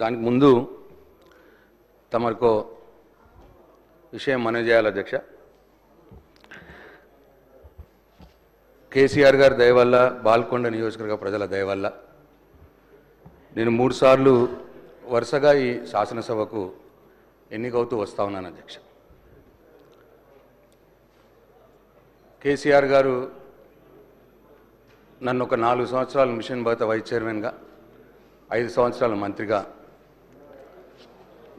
దానికి ముందు తమకు విషయం మనవి చేయాలి అధ్యక్ష. కేసీఆర్ గారి దయ వల్ల, బాల్కొండ నియోజకవర్గ ప్రజల దయ వల్ల నేను 3 సార్లు వరుసగా ఈ శాసనసభకు ఎన్నికవుతూ వస్తా ఉన్నాను అధ్యక్ష. కేసీఆర్ గారు నన్ను ఒక 4 సంవత్సరాలు మిషన్ భగత వైస్ చైర్మన్గా, 5 సంవత్సరాల మంత్రిగా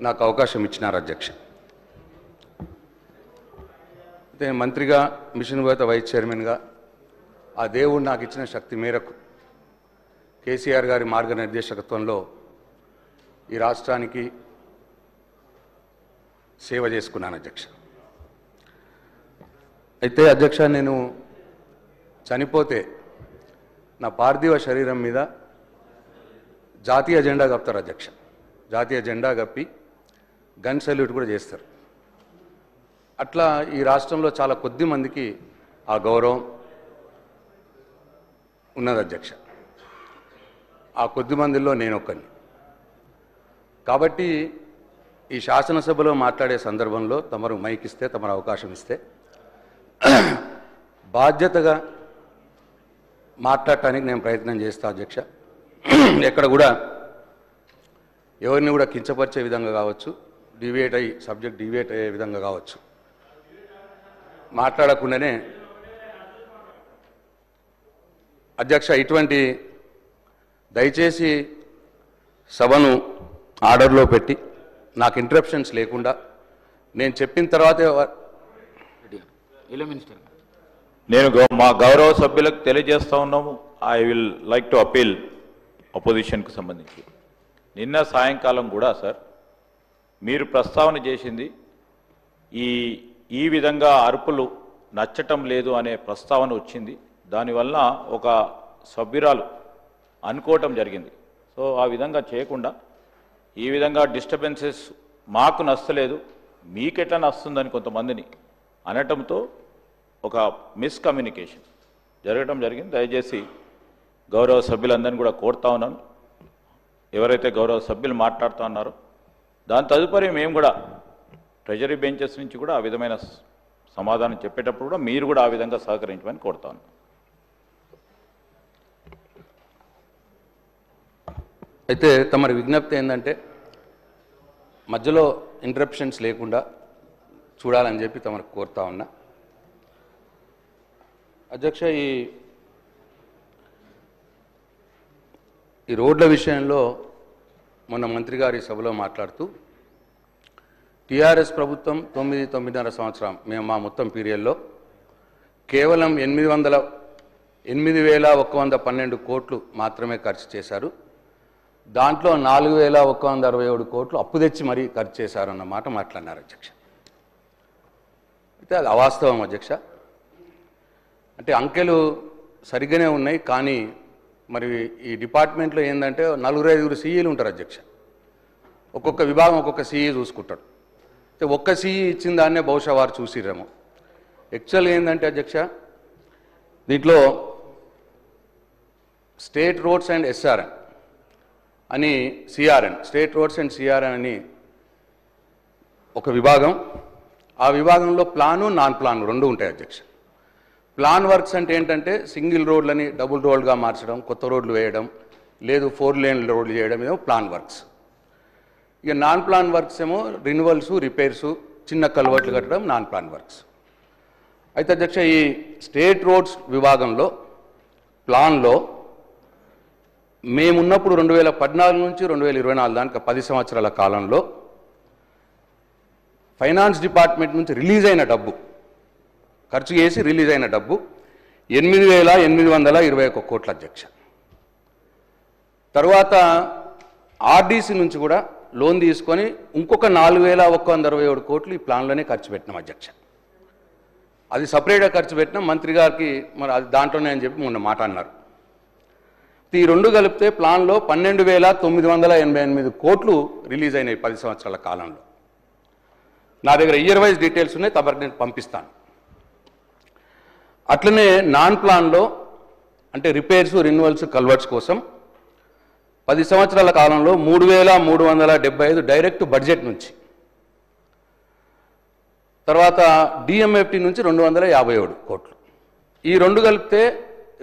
నాకు అవకాశం ఇచ్చినారు అధ్యక్ష. అయితే మంత్రిగా, మిషన్ భగత వైస్ చైర్మన్గా ఆ దేవుడు నాకు ఇచ్చిన శక్తి మేరకు కేసీఆర్ గారి మార్గనిర్దేశకత్వంలో ఈ రాష్ట్రానికి సేవ చేసుకున్నాను అధ్యక్ష. అయితే అధ్యక్ష, నేను చనిపోతే నా పార్థివ శరీరం మీద జాతీయ జెండా కప్పుతారు అధ్యక్ష. జాతీయ జెండా కప్పి గన్ సల్యూట్ కూడా చేస్తారు. అట్లా ఈ రాష్ట్రంలో చాలా కొద్ది మందికి ఆ గౌరవం ఉన్నది అధ్యక్ష. ఆ కొద్ది మందిలో నేను ఒక్కని. కాబట్టి ఈ శాసనసభలో మాట్లాడే సందర్భంలో తమరు మైక్ ఇస్తే, తమరు అవకాశం ఇస్తే బాధ్యతగా మాట్లాడటానికి నేను ప్రయత్నం చేస్తా అధ్యక్ష. ఎక్కడ కూడా ఎవరిని కూడా కించపరిచే విధంగా కావచ్చు, సబ్జెక్ట్ డివేట్ అయ్యే విధంగా కావచ్చు మాట్లాడకుండానే అధ్యక్ష, ఇటువంటి దయచేసి సభను ఆర్డర్లో పెట్టి నాకు ఇంటరప్షన్స్ లేకుండా నేను చెప్పిన తర్వాతే నేను మా గౌరవ సభ్యులకు తెలియజేస్తా ఉన్నాము. I will like to appeal అపోజిషన్కు సంబంధించి నిన్న సాయంకాలం కూడా సార్ మీరు ప్రస్తావన చేసింది ఈ విధంగా అరుపులు నచ్చటం లేదు అనే ప్రస్తావన వచ్చింది. దానివల్ల ఒక సభ్యురాలు అనుకోవటం జరిగింది. సో ఆ విధంగా చేయకుండా ఈ విధంగా డిస్టర్బెన్సెస్ మాకు నచ్చలేదు, మీకెట్లా నస్తుందని కొంతమందిని అనటంతో ఒక మిస్కమ్యూనికేషన్ జరగడం జరిగింది. దయచేసి గౌరవ సభ్యులందరినీ కూడా కోరుతా ఉన్నాను, ఎవరైతే గౌరవ సభ్యులు మాట్లాడుతూ ఉన్నారో దాని తదుపరి మేము కూడా ట్రెజరీ బెంచెస్ నుంచి కూడా ఆ విధమైన సమాధానం చెప్పేటప్పుడు కూడా మీరు కూడా ఆ విధంగా సహకరించమని కోరుతాను. అయితే తమరి విజ్ఞప్తి ఏంటంటే మధ్యలో ఇంటరప్షన్స్ లేకుండా చూడాలని చెప్పి తమరు కోరుతా ఉన్నా అధ్యక్ష. ఈ రోడ్ల విషయంలో మొన్న మంత్రి గారి సభలో మాట్లాడుతూ టీఆర్ఎస్ ప్రభుత్వం 9.5 సంవత్సరం మేము మా మొత్తం పీరియడ్లో కేవలం 8,112 కోట్లు మాత్రమే ఖర్చు చేశారు. దాంట్లో 4,167 కోట్లు అప్పు తెచ్చి మరీ ఖర్చు చేశారన్న మాట మాట్లాడినారు అధ్యక్ష. అయితే అది అవాస్తవం అధ్యక్ష. అంటే అంకెలు సరిగ్గానే ఉన్నాయి, కానీ మరి ఈ డిపార్ట్మెంట్లో ఏంటంటే 4-5 సీఈలు ఉంటారు అధ్యక్ష. ఒక్కొక్క విభాగం ఒక్కొక్క సీఈ చూసుకుంటాడు. అయితే ఒక్క సీఈ ఇచ్చిన దాన్నే బహుశా వారు చూసిరేమో. యాక్చువల్గా ఏంటంటే అధ్యక్ష, దీంట్లో స్టేట్ రోడ్స్ అండ్ ఎస్ఆర్ఎన్ అని స్టేట్ రోడ్స్ అండ్ సిఆర్ఎన్ అని ఒక విభాగం. ఆ విభాగంలో ప్లాను, నాన్ ప్లాన్ 2 ఉంటాయి అధ్యక్ష. ప్లాన్ వర్క్స్ అంటే ఏంటంటే సింగిల్ రోడ్లని డబుల్ రోడ్గా మార్చడం, కొత్త రోడ్లు వేయడం, లేదు 4 లేన్ రోడ్లు చేయడం, ఏమో ప్లాన్ వర్క్స్. ఇక నాన్ ప్లాన్ వర్క్స్ ఏమో రిన్యువల్స్, రిపేర్సు, చిన్న కల్వర్ట్లు కట్టడం నాన్ ప్లాన్ వర్క్స్. అయితే అధ్యక్ష, ఈ స్టేట్ రోడ్స్ విభాగంలో ప్లాన్లో మేమున్నప్పుడు 2014 నుంచి 2024 దానికి 10 సంవత్సరాల కాలంలో ఫైనాన్స్ డిపార్ట్మెంట్ నుంచి రిలీజ్ అయిన డబ్బు, ఖర్చు చేసి రిలీజ్ అయిన డబ్బు 8,821 కోట్ల అధ్యక్ష. తర్వాత ఆర్డీసీ నుంచి కూడా లోన్ తీసుకొని ఇంకొక 4,167 కోట్లు ఈ ప్లాన్లోనే ఖర్చు పెట్టినాం అధ్యక్ష. అది సపరేట్గా ఖర్చు పెట్టినాం. మంత్రి గారికి మరి అది దాంట్లోనే అని చెప్పి మొన్న మాట అన్నారు. ఈ 2 కలిపితే ప్లాన్లో 12,988 కోట్లు రిలీజ్ అయినాయి 10 సంవత్సరాల కాలంలో. నా దగ్గర ఇయర్ వైజ్ డీటెయిల్స్ ఉన్నాయి, తమరికి నేను పంపిస్తాను. అట్లనే నాన్ ప్లాన్లో అంటే రిపేర్స్, రిన్యువల్స్, కల్వర్ట్స్ కోసం 10 సంవత్సరాల కాలంలో 3,375 డైరెక్ట్ బడ్జెట్ నుంచి, తర్వాత డిఎంఎఫ్టి నుంచి 257 కోట్లు. ఈ రెండు కలిపితే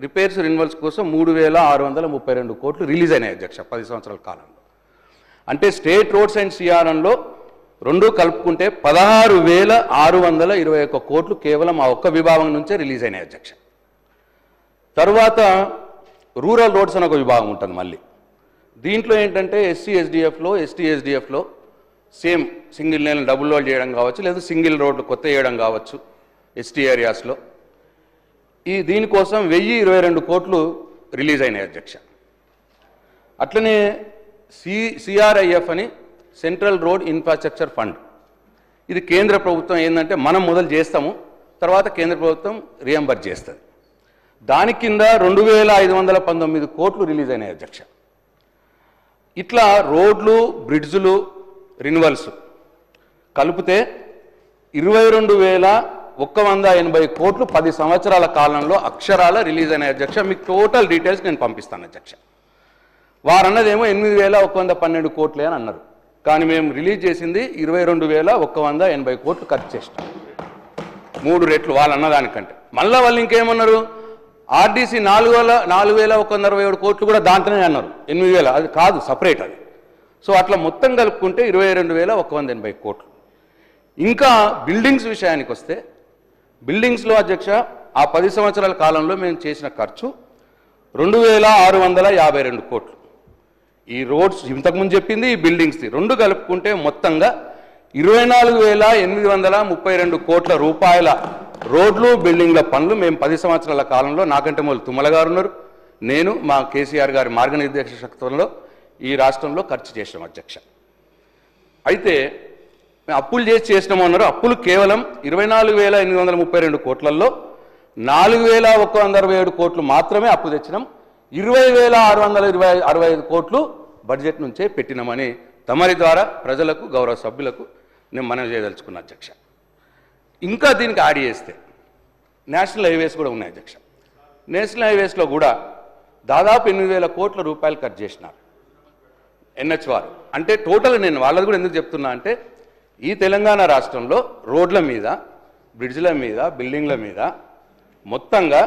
రిపేర్స్ రెన్యువల్స్ కోసం 3,632 కోట్లు రిలీజ్ అయినాయి అధ్యక్ష 10 సంవత్సరాల కాలంలో. అంటే స్టేట్ రోడ్స్ అండ్ సిఆర్ఎన్లో రెండు కలుపుకుంటే 16,621 కోట్లు కేవలం ఆ ఒక్క విభాగం నుంచే రిలీజ్ అయినాయి అధ్యక్ష. తర్వాత రూరల్ రోడ్స్ అని ఒక విభాగం ఉంటుంది మళ్ళీ. దీంట్లో ఏంటంటే ఎస్సీ ఎస్డిఎఫ్లో, ఎస్టీ ఎస్డిఎఫ్లో same single lane double road చేయడం కావచ్చు, లేదా సింగిల్ రోడ్లు కొత్త చేయడం కావచ్చు ఎస్టీ ఏరియాస్లో. దీనికోసం 1,022 కోట్లు రిలీజ్ అయినాయి అధ్యక్ష. అట్లనే సిఆర్ఐఎఫ్ అని సెంట్రల్ రోడ్ ఇన్ఫ్రాస్ట్రక్చర్ ఫండ్, ఇది కేంద్ర ప్రభుత్వం ఏంటంటే మనం మొదలు చేస్తాము, తర్వాత కేంద్ర ప్రభుత్వం రియంబర్స్ చేస్తుంది. దాని కింద 2,519 కోట్లు రిలీజ్ అయినాయి అధ్యక్ష. ఇట్లా రోడ్లు, బ్రిడ్జులు, రిన్యువల్స్ కలిపితే 22,180 కోట్లు 10 సంవత్సరాల కాలంలో అక్షరాల రిలీజ్ అయినాయి అధ్యక్ష. మీకు టోటల్ డీటెయిల్స్ నేను పంపిస్తాను అధ్యక్ష. వారన్నదేమో 8,112 కోట్లే అని అన్నారు, కానీ మేము రిలీజ్ చేసింది 22,180 కోట్లు ఖర్చు చేసినాం, 3 రెట్లు వాళ్ళు అన్నదానికంటే. మళ్ళీ వాళ్ళు ఇంకేమన్నారు, ఆర్డీసీ 4,167 కోట్లు కూడా దాంట్లోనే అన్నారు, 8,000 అది కాదు, సపరేట్ అది. సో అట్లా మొత్తం కలుపుకుంటే 22,180 కోట్లు. ఇంకా బిల్డింగ్స్ విషయానికి వస్తే, బిల్డింగ్స్లో అధ్యక్ష ఆ 10 సంవత్సరాల కాలంలో మేము చేసిన ఖర్చు 2,652 కోట్లు. ఈ రోడ్స్ ఇంతకుముందు చెప్పింది, ఈ బిల్డింగ్స్ది రెండు కలుపుకుంటే మొత్తంగా 24,832 కోట్ల రూపాయల రోడ్లు, బిల్డింగ్ల పనులు మేము 10 సంవత్సరాల కాలంలో, నాకంటే మొదలు తుమ్మల గారు ఉన్నారు, నేను మా కేసీఆర్ గారి మార్గనిర్దేశకత్వంలో ఈ రాష్ట్రంలో ఖర్చు చేసాం అధ్యక్ష. అయితే మేము అప్పులు చేసినామన్నారు. అప్పులు కేవలం 24,832 కోట్లలో 4,167 కోట్లు మాత్రమే అప్పు తెచ్చినాం. 20,665 కోట్లు బడ్జెట్ నుంచే పెట్టినామని తమరి ద్వారా ప్రజలకు, గౌరవ సభ్యులకు నేను మనవి చేయదలుచుకున్నా అధ్యక్ష. ఇంకా దీనికి యాడ్ చేస్తే నేషనల్ హైవేస్ కూడా ఉన్నాయి అధ్యక్ష. నేషనల్ హైవేస్లో కూడా దాదాపు 8,000 కోట్ల రూపాయలు ఖర్చు చేసినారు ఎన్హెచ్ వారు. అంటే టోటల్ నేను వాళ్ళది కూడా ఎందుకు చెప్తున్నా అంటే, ఈ తెలంగాణ రాష్ట్రంలో రోడ్ల మీద, బ్రిడ్జ్ల మీద, బిల్డింగ్ల మీద మొత్తంగా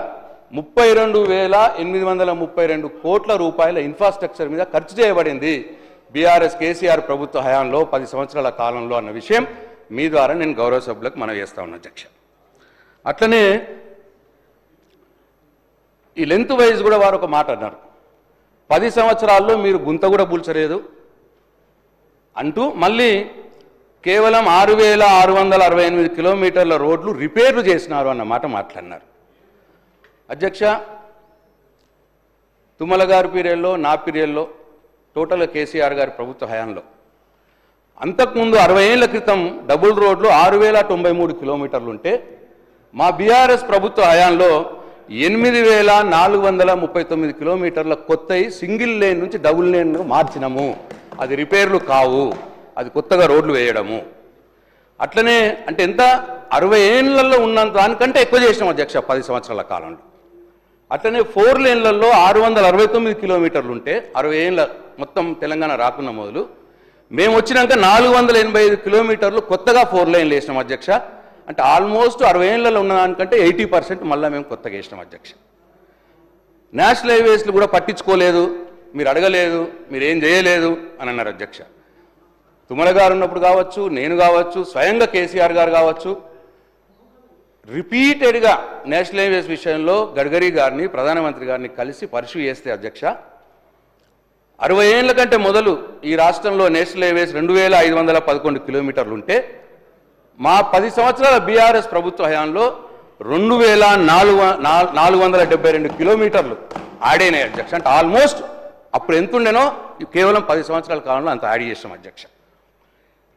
32,832 కోట్ల రూపాయల ఇన్ఫ్రాస్ట్రక్చర్ మీద ఖర్చు చేయబడింది బీఆర్ఎస్ కేసీఆర్ ప్రభుత్వ హయాంలో 10 సంవత్సరాల కాలంలో అన్న విషయం మీ ద్వారా నేను గౌరవ సభ్యులకు మనవి చేస్తా ఉన్నా అధ్యక్ష. అట్లనే ఈ లెంత్ వైజ్ కూడా వారు ఒక మాట అన్నారు, 10 సంవత్సరాల్లో మీరు గుంత కూడా పూల్చలేదు అంటూ మళ్ళీ కేవలం 6,668 కిలోమీటర్ల రోడ్లు రిపేర్లు చేసినారు అన్న మాట మాట్లాడినారు అధ్యక్ష. తుమ్మల గారి పీరియడ్లో, నా పీరియడ్లో, టోటల్ కేసీఆర్ గారి ప్రభుత్వ హయాంలో అంతకుముందు 60 ఏళ్ల క్రితం డబుల్ రోడ్లు 6,093 కిలోమీటర్లు ఉంటే మా బీఆర్ఎస్ ప్రభుత్వ హయాంలో 8,439 కిలోమీటర్ల కొత్తవి సింగిల్ లేన్ నుంచి డబుల్ లేన్ మార్చినాము. అది రిపేర్లు కావు, అది కొత్తగా రోడ్లు వేయడము. అట్లనే అంటే ఎంత 60 ఏళ్లలో ఉన్నంత దానికంటే ఎక్కువ చేసినాం అధ్యక్ష 10 సంవత్సరాల కాలంలో. అట్లనే 4 లేన్లలో 669 కిలోమీటర్లు ఉంటే 60 ఏళ్ళ మొత్తం తెలంగాణ రాకున్న మొదలు మేము వచ్చినాక 485 కిలోమీటర్లు కొత్తగా 4 లైన్లు వేసినాం అధ్యక్ష. అంటే ఆల్మోస్ట్ 60 ఏళ్లలో ఉన్న దానికంటే 80% మళ్ళీ మేము కొత్తగా వేసినాం అధ్యక్ష. నేషనల్ హైవేస్లు కూడా పట్టించుకోలేదు, మీరు అడగలేదు, మీరు ఏం చేయలేదు అని అన్నారు అధ్యక్ష. తుమ్మల గారు ఉన్నప్పుడు కావచ్చు, నేను కావచ్చు, స్వయంగా కేసీఆర్ గారు కావచ్చు, రిపీటెడ్గా నేషనల్ హైవేస్ విషయంలో గడ్కరీ గారిని, ప్రధానమంత్రి గారిని కలిసి పరిశీలి చేస్తే అధ్యక్ష 60 ఏళ్ల కంటే మొదలు ఈ రాష్ట్రంలో నేషనల్ హైవేస్ 2,511 కిలోమీటర్లు ఉంటే మా 10 సంవత్సరాల బీఆర్ఎస్ ప్రభుత్వ హయాంలో 2,472 కిలోమీటర్లు ఆడైనాయి అధ్యక్ష. అంటే ఆల్మోస్ట్ అప్పుడు ఎంత ఉండేనో కేవలం 10 సంవత్సరాల కాలంలో అంత యాడ్ చేసాం అధ్యక్ష.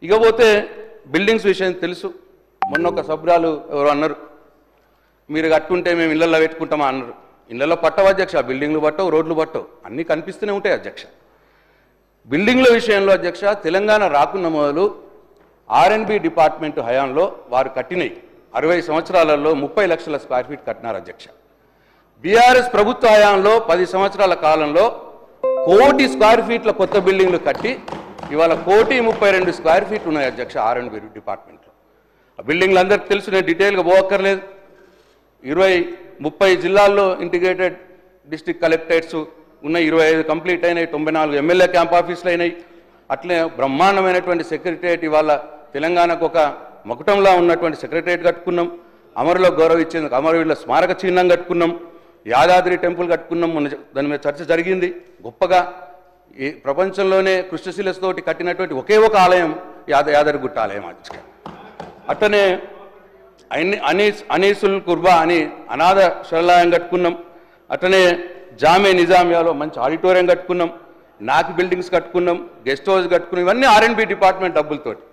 ఇకపోతే బిల్డింగ్స్ విషయం తెలుసు. మొన్న ఒక సభ్యురాలు ఎవరు అన్నారు, మీరు కట్టుంటే మేము ఇళ్లలో పెట్టుకుంటామా అన్నారు. ఇళ్లలో పట్టవు అధ్యక్ష, బిల్డింగ్లు పట్టవు, రోడ్లు పట్టవు, అన్నీ కనిపిస్తూనే ఉంటాయి అధ్యక్ష. బిల్డింగ్ల విషయంలో అధ్యక్ష తెలంగాణ రాకున్న మొదలు R&B డిపార్ట్మెంట్ హయాంలో వారు కట్టినవి 60 సంవత్సరాలలో 30 లక్షల స్క్వేర్ ఫీట్ కట్టినారు అధ్యక్ష. బీఆర్ఎస్ ప్రభుత్వ హయాంలో 10 సంవత్సరాల కాలంలో 1,00,00,000 స్క్వేర్ ఫీట్ల కొత్త బిల్డింగ్లు కట్టి ఇవాళ 1,32 స్క్వేర్ ఫీట్లు ఉన్నాయి అధ్యక్ష R&B డిపార్ట్మెంట్లో. ఆ బిల్డింగ్లు అందరికీ తెలుసు, నేను డీటెయిల్గా పోవక్కర్లేదు. 20-30 జిల్లాల్లో ఇంటిగ్రేటెడ్ డిస్ట్రిక్ట్ కలెక్టరేట్స్ ఉన్నాయి, 25 కంప్లీట్ అయినాయి, 94 ఎమ్మెల్యే క్యాంప్ ఆఫీసులు అయినాయి. అట్లే బ్రహ్మాండమైనటువంటి సెక్రటరియట్ ఇవాళ తెలంగాణకు ఒక మకుటంలా ఉన్నటువంటి సెక్రటరియట్ కట్టుకున్నాం. అమరులకు గౌరవం ఇచ్చేందుకు అమరవీరుల స్మారక చిహ్నం కట్టుకున్నాం. యాదాద్రి టెంపుల్ కట్టుకున్నాం, మొన్న దాని మీద చర్చ జరిగింది గొప్పగా. ఈ ప్రపంచంలోనే కృష్ణశిలతోటి కట్టినటువంటి ఒకే ఒక ఆలయం యాదగిరిగుట్ట ఆలయం అధ్యక్ష. అట్లనే అనీసుల్ కుర్బా అని అనాథ శరణాలయం కట్టుకున్నాం. అట్లనే జామే నిజామియాలో మంచి ఆడిటోరియం కట్టుకున్నాం, నాక్ బిల్డింగ్స్ కట్టుకున్నాం, గెస్ట్ హౌస్ కట్టుకున్నాం. ఇవన్నీ R&B డిపార్ట్మెంట్ డబ్బులతోటి.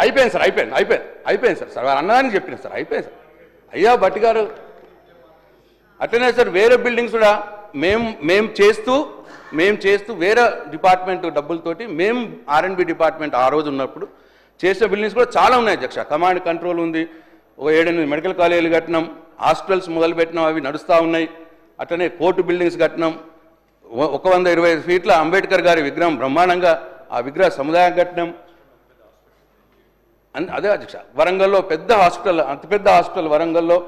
అయిపోయింది సార్, అయిపోయింది సార్. వారు అన్నదానికి చెప్పిన సార్, అయిపోయింది సార్. అయ్యా భట్టి గారు, అట్లనే సార్ వేరే బిల్డింగ్స్ కూడా మేము చేస్తూ వేరే డిపార్ట్మెంట్ డబ్బులతోటి మేము R&B డిపార్ట్మెంట్ ఆ రోజు ఉన్నప్పుడు చేసే బిల్డింగ్స్ కూడా చాలా ఉన్నాయి అధ్యక్ష. కమాండ్ కంట్రోల్ ఉంది, ఒక 7-8 మెడికల్ కాలేజీలు కట్టినాం, హాస్పిటల్స్ మొదలుపెట్టినాం, అవి నడుస్తూ ఉన్నాయి. అట్లనే కోర్టు బిల్డింగ్స్ కట్టినాం. 125 ఫీట్ల అంబేద్కర్ గారి విగ్రహం బ్రహ్మాండంగా ఆ విగ్రహ సముదాయం కట్టినాం. అదే అధ్యక్ష వరంగల్లో పెద్ద హాస్పిటల్, అతిపెద్ద హాస్పిటల్ వరంగల్లో.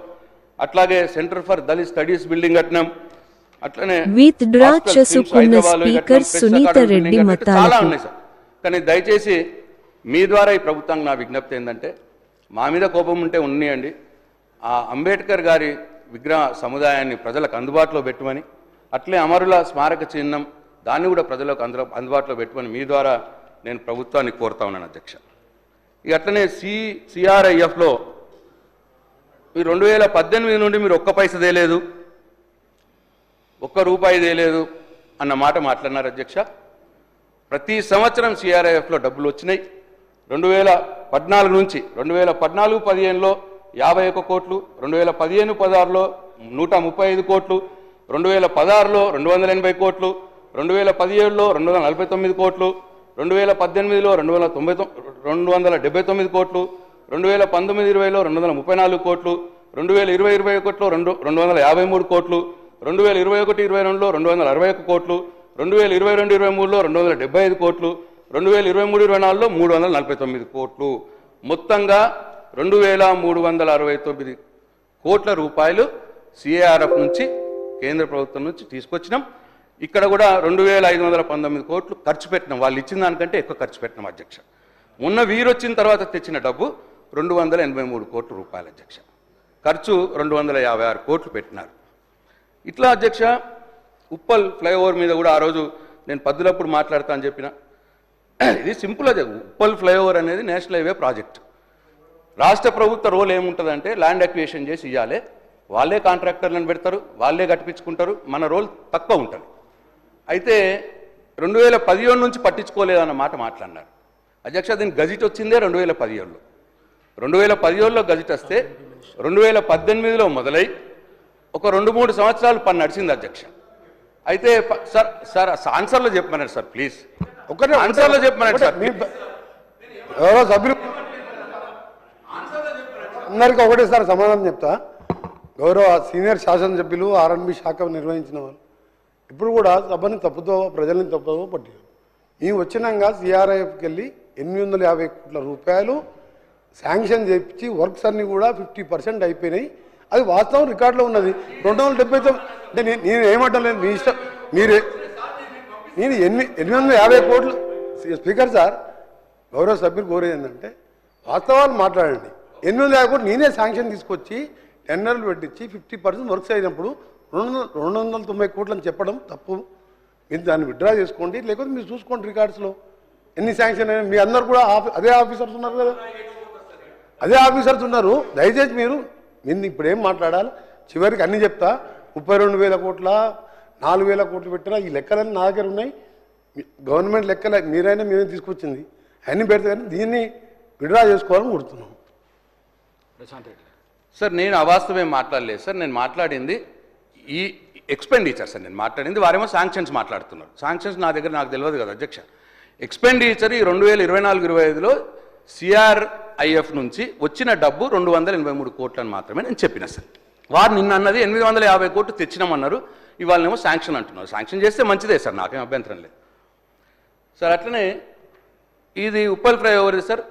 అట్లాగే centre for Dalit studies building కట్టినాం. అట్లనే చాలా ఉన్నాయి సార్. కానీ దయచేసి మీ ద్వారా ఈ ప్రభుత్వానికి నా విజ్ఞప్తి ఏంటంటే, మా మీద కోపం ఉంటే ఉన్నాయండి, ఆ అంబేద్కర్ గారి విగ్రహ సముదాయాన్ని ప్రజలకు అందుబాటులో పెట్టమని, అట్లే అమరుల స్మారక చిహ్నం దాన్ని కూడా ప్రజలకు అందుబాటులో పెట్టమని మీ ద్వారా నేను ప్రభుత్వాన్ని కోరుతా ఉన్నాను అధ్యక్ష. ఇక అట్లనే CRIFలో మీరు 2018 నుండి మీరు ఒక్క పైస తేలేదు, ₹1 తేలేదు అన్న మాట మాట్లాడినారు అధ్యక్ష. ప్రతి సంవత్సరం CRIFలో డబ్బులు వచ్చినాయి. 2014 నుంచి 2014-15లో 51 కోట్లు, 2015-16లో 135 కోట్లు, 2016లో 280 కోట్లు, 2017లో 249 కోట్లు, 2018లో 279 కోట్లు, 2019-20లో 234 కోట్లు, 2020-21లో 253 కోట్లు, 2021-22లో 261 కోట్లు, 2022-23లో 275 కోట్లు, 2023-24లో 349 కోట్లు, మొత్తంగా 2,369 కోట్ల రూపాయలు CARF నుంచి కేంద్ర ప్రభుత్వం నుంచి తీసుకొచ్చినాం. ఇక్కడ కూడా 2,519 కోట్లు ఖర్చు పెట్టినాం. వాళ్ళు ఇచ్చిన దానికంటే ఎక్కువ ఖర్చు పెట్టినాం అధ్యక్ష. మొన్న వీరొచ్చిన తర్వాత తెచ్చిన డబ్బు 283 కోట్ల రూపాయలు అధ్యక్ష. ఖర్చు 256 కోట్లు పెట్టినారు. ఇట్లా అధ్యక్ష ఉప్పల్ ఫ్లైఓవర్ మీద కూడా ఆ రోజు నేను పద్దులప్పుడు మాట్లాడతా అని చెప్పిన. ఇది సింపుల్ అదే. ఉప్పల్ ఫ్లైఓవర్ అనేది నేషనల్ హైవే ప్రాజెక్ట్. రాష్ట్ర ప్రభుత్వ రోల్ ఏముంటుందంటే ల్యాండ్ అక్విజిషన్ చేసి ఇవ్వాలి, వాళ్ళే కాంట్రాక్టర్లను పెడతారు, వాళ్ళే కట్టించుకుంటారు, మన రోల్ తక్కువ ఉంటుంది. అయితే 2017 నుంచి పట్టించుకోలేదన్న మాట మాట్లాడినారు అధ్యక్ష. దీనికి గజిట్ వచ్చిందే 2017లో. 2017లో గజిట్ వస్తే 2018లో మొదలై ఒక 2-3 సంవత్సరాలు పని నడిచింది అధ్యక్ష. అయితే సార్ ఆన్సర్లో చెప్పమన్నారు సార్, ప్లీజ్ ఒకటే ఆన్సర్లో చెప్పమన్నారు సార్. ఎవరో సభ్యులు అందరికీ ఒకటే సార్ సమాధానం చెప్తా. గౌరవ సీనియర్ శాసనసభ్యులు R&B శాఖ నిర్వహించిన వాళ్ళు ఇప్పుడు కూడా సభని తప్పుతో ప్రజల్ని తప్పుతో పట్టారు. మేము వచ్చినాక CRIFకి వెళ్ళి 850 కోట్ల రూపాయలు శాంక్షన్ చేయించి వర్క్స్ అన్నీ కూడా 50% అయిపోయినాయి. అది వాస్తవం రికార్డులో ఉన్నది. 279 అంటే నేను ఏమంటలేదు, మీ ఇష్టం. నేను 850 కోట్లు స్పీకర్ సార్, గౌరవ సభ్యులు కోరేది ఏంటంటే వాస్తవాలు మాట్లాడండి. 850 కోట్లు నేనే శాంక్షన్ తీసుకొచ్చి టెండర్లు పెట్టించి 50% వర్క్స్ అయినప్పుడు 290 కోట్లు అని చెప్పడం తప్పు. మీరు దాన్ని విత్డ్రా చేసుకోండి, లేకపోతే మీరు చూసుకోండి రికార్డ్స్లో ఎన్ని శాంక్షన్ అయినా. మీ అందరు కూడా అదే ఆఫీసర్స్ ఉన్నారు కదా, అదే ఆఫీసర్స్ ఉన్నారు. దయచేసి మీరు ఇప్పుడు ఏం మాట్లాడాలి, చివరికి అన్నీ చెప్తా. 32,000 కోట్ల 4,000 కోట్లు పెట్టినా ఈ లెక్కలన్నీ నా దగ్గర ఉన్నాయి. గవర్నమెంట్ లెక్కలే మీరైనా మేమే తీసుకొచ్చింది అన్నీ పెడితే, కానీ దీన్ని విత్డ్రా చేసుకోవాలని కోరుతున్నాం. సార్ నేను అవాస్తవం మాట్లాడలేదు సార్. నేను మాట్లాడింది ఈ ఎక్స్పెండిచర్ సార్. నేను మాట్లాడింది వారేమో శాంక్షన్స్ మాట్లాడుతున్నారు. శాంక్షన్స్ నా దగ్గర నాకు తెలియదు కదా అధ్యక్ష. ఎక్స్పెండిచర్ ఈ 2024-25లో CRIF నుంచి వచ్చిన డబ్బు 283 కోట్లు అని మాత్రమే నేను చెప్పిన సార్. వారు నిన్న అన్నది 850 కోట్లు తెచ్చినామన్నారు. ఇవాళనేమో శాంక్షన్ అంటున్నారు. శాంక్షన్ చేస్తే మంచిదే సార్, నాకేం అభ్యంతరం లేదు సార్. అట్లనే ఇది ఉప్పల్ ఫ్లైఓవర్ సార్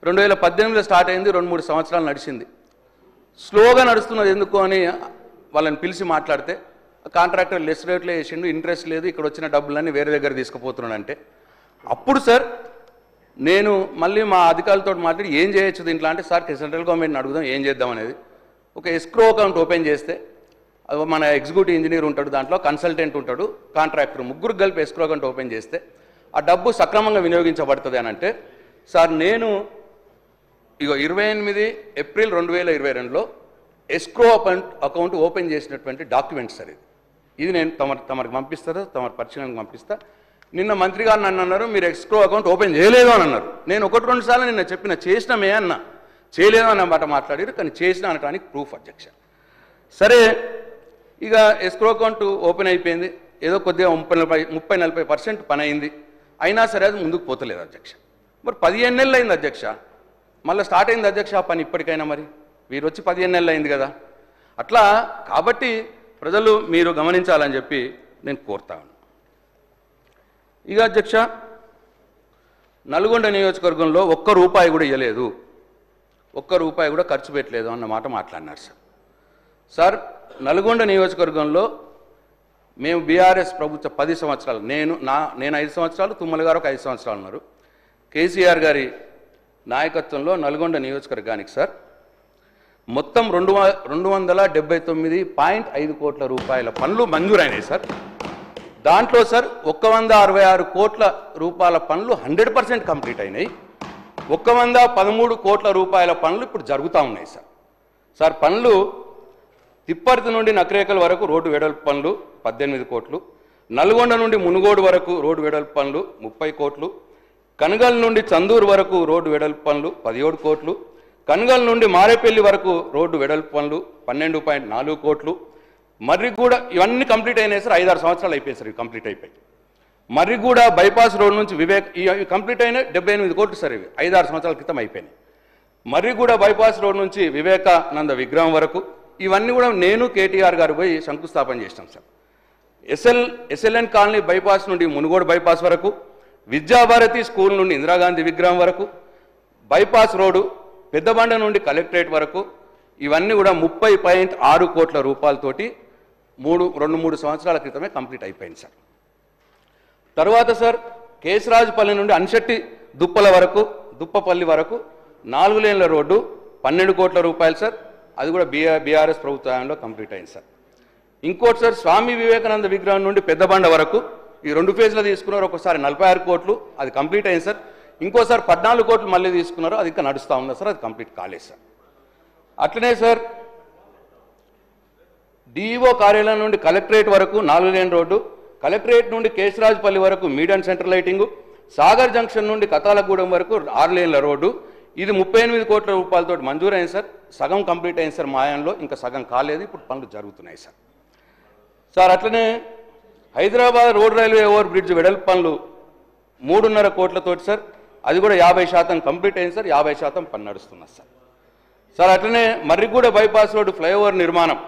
2018లో స్టార్ట్ అయింది, 2-3 సంవత్సరాలు నడిచింది. స్లోగా నడుస్తున్నది ఎందుకు అని వాళ్ళని పిలిచి మాట్లాడితే కాంట్రాక్టర్ లెస్ రేట్లో వేసిండు, ఇంట్రెస్ట్ లేదు, ఇక్కడ వచ్చిన డబ్బులన్నీ వేరే దగ్గర తీసుకుపోతున్నాడంటే అప్పుడు సార్ నేను మళ్ళీ మా అధికారులతో మాట్లాడి ఏం చేయొచ్చు దీంట్లో అంటే, సార్ సెంట్రల్ గవర్నమెంట్ని అడుగుదాం ఏం చేద్దాం అనేది. ఒక ఎస్క్రో అకౌంట్ ఓపెన్ చేస్తే మన ఎగ్జిక్యూటివ్ ఇంజనీర్ ఉంటాడు, దాంట్లో కన్సల్టెంట్ ఉంటాడు, కాంట్రాక్టర్, ముగ్గురు కలిపి ఎస్క్రో అకౌంట్ ఓపెన్ చేస్తే ఆ డబ్బు సక్రమంగా వినియోగించబడుతుంది అని అంటే, సార్ నేను 28 ఏప్రిల్ 2022లో ఎస్క్రో అకౌంట్ ఓపెన్ చేసినటువంటి డాక్యుమెంట్ సార్ ఇది నేను తమరికి పంపిస్తారా, తమరి పరిశీలనకు పంపిస్తా. నిన్న మంత్రి గారు నన్ను అన్నారు మీరు ఎస్క్రో అకౌంట్ ఓపెన్ చేయలేదు అని అన్నారు. నేను 1-2 సార్లు నిన్న చెప్పిన చేసినామే అన్న, చేయలేదు అన్నమాట మాట్లాడారు, కానీ చేసిన అనడానికి ప్రూఫ్ అధ్యక్ష. సరే ఇక ఎస్క్రో అకౌంట్ ఓపెన్ అయిపోయింది, ఏదో కొద్దిగా 30-40% పని అయింది, అయినా సరే అది ముందుకు పోతలేదు అధ్యక్ష. మరి 15 నెలలు అయింది అధ్యక్ష, మళ్ళీ స్టార్ట్ అయింది అధ్యక్ష ఆ పని ఇప్పటికైనా. మరి వీరు వచ్చి 15 నెలలు అయింది కదా. అట్లా కాబట్టి ప్రజలు మీరు గమనించాలని చెప్పి నేను కోరుతాను. ఇక అధ్యక్ష నల్గొండ నియోజకవర్గంలో ₹1 కూడా ఇవ్వలేదు, ₹1 కూడా ఖర్చు పెట్టలేదు అన్నమాట మాట్లాడినారు సార్. సార్ నల్గొండ నియోజకవర్గంలో మేము బీఆర్ఎస్ ప్రభుత్వ 10 సంవత్సరాలు, నేను 5 సంవత్సరాలు, తుమ్మల గారు ఒక 5 సంవత్సరాలు ఉన్నారు. కేసీఆర్ గారి నాయకత్వంలో నల్గొండ నియోజకవర్గానికి సార్ మొత్తం 279.5 కోట్ల రూపాయల పనులు మంజూరైనాయి సార్. దాంట్లో సార్ 166 కోట్ల రూపాయల పనులు 100% కంప్లీట్ అయినాయి. 113 కోట్ల రూపాయల పనులు ఇప్పుడు జరుగుతూ ఉన్నాయి సార్. సార్ పనులు తిప్పర్తి నుండి నకరేకల్ వరకు రోడ్డు వెడల్పు పనులు 18 కోట్లు, నల్గొండ నుండి మునుగోడు వరకు రోడ్డు వెడల్పు పనులు 30 కోట్లు, కనగల్ నుండి చందూరు వరకు రోడ్డు వెడల్పు పనులు 17 కోట్లు, కనగల్ నుండి మారేపల్లి వరకు రోడ్డు వెడల్పు పనులు 12.4 కోట్లు, మర్రిగూడ ఇవన్నీ కంప్లీట్ అయినాయి సార్. 5-6 సంవత్సరాలు అయిపోయాయి సార్, ఇవి కంప్లీట్ అయిపోయి. మర్రిగూడ బైపాస్ రోడ్ నుంచి వివేక్ ఇవి కంప్లీట్ అయినాయి 78 కోట్లు సార్, ఇవి 5-6 సంవత్సరాల క్రితం అయిపోయినాయి. మర్రిగూడ బైపాస్ రోడ్ నుంచి వివేకానంద విగ్రహం వరకు ఇవన్నీ కూడా నేను కేటీఆర్ గారు పోయి శంకుస్థాపన చేసినాం సార్. ఎస్ఎల్ఎన్ కాలనీ బైపాస్ నుండి మునుగోడు బైపాస్ వరకు, విద్యాభారతి స్కూల్ నుండి ఇందిరాగాంధీ విగ్రహం వరకు, బైపాస్ రోడ్డు పెద్దబండ నుండి కలెక్టరేట్ వరకు ఇవన్నీ కూడా 30.6 కోట్ల రూపాయలతోటి 2-3 సంవత్సరాల క్రితమే కంప్లీట్ అయిపోయింది సార్. తర్వాత సార్ కేశరాజుపల్లి నుండి అన్షెట్టి దుప్పపల్లి వరకు 4 లేన్ల రోడ్డు 12 కోట్ల రూపాయలు సార్, అది కూడా బీఆర్ఎస్ ప్రభుత్వంలో కంప్లీట్ అయింది సార్. ఇంకోటి సార్ స్వామి వివేకానంద విగ్రహం నుండి పెద్దబండ వరకు ఈ 2 ఫేజ్లో తీసుకున్నారు, ఒకసారి 46 కోట్లు అది కంప్లీట్ అయింది సార్. ఇంకోసారి 14 కోట్లు మళ్ళీ తీసుకున్నారు, అది ఇంకా నడుస్తూ ఉన్నారు సార్, అది కంప్లీట్ కాలేదు సార్. అట్లనే సార్ డిఈఓ కార్యాలయం నుండి కలెక్టరేట్ వరకు 4 లేన్ రోడ్డు, కలెక్టరేట్ నుండి కేశరాజుపల్లి వరకు medium centre lighting, Sagar junction నుండి కతాలగూడెం వరకు 6 లేన్ల రోడ్డు, ఇది 38 కోట్ల రూపాయలతో మంజూరైంది సార్. సగం కంప్లీట్ అయింది సార్ మాయంలో, ఇంకా సగం కాలేదు, ఇప్పుడు పనులు జరుగుతున్నాయి సార్. సార్ అట్లనే Hyderabad road railway over bridge వెడల్పు పనులు 3.5 కోట్లతోటి సార్, అది కూడా 50% కంప్లీట్ అయింది సార్, 50% పని నడుస్తున్నారు సార్. సార్ అట్లనే మర్రిగూడ బైపాస్ రోడ్డు ఫ్లైఓవర్ నిర్మాణం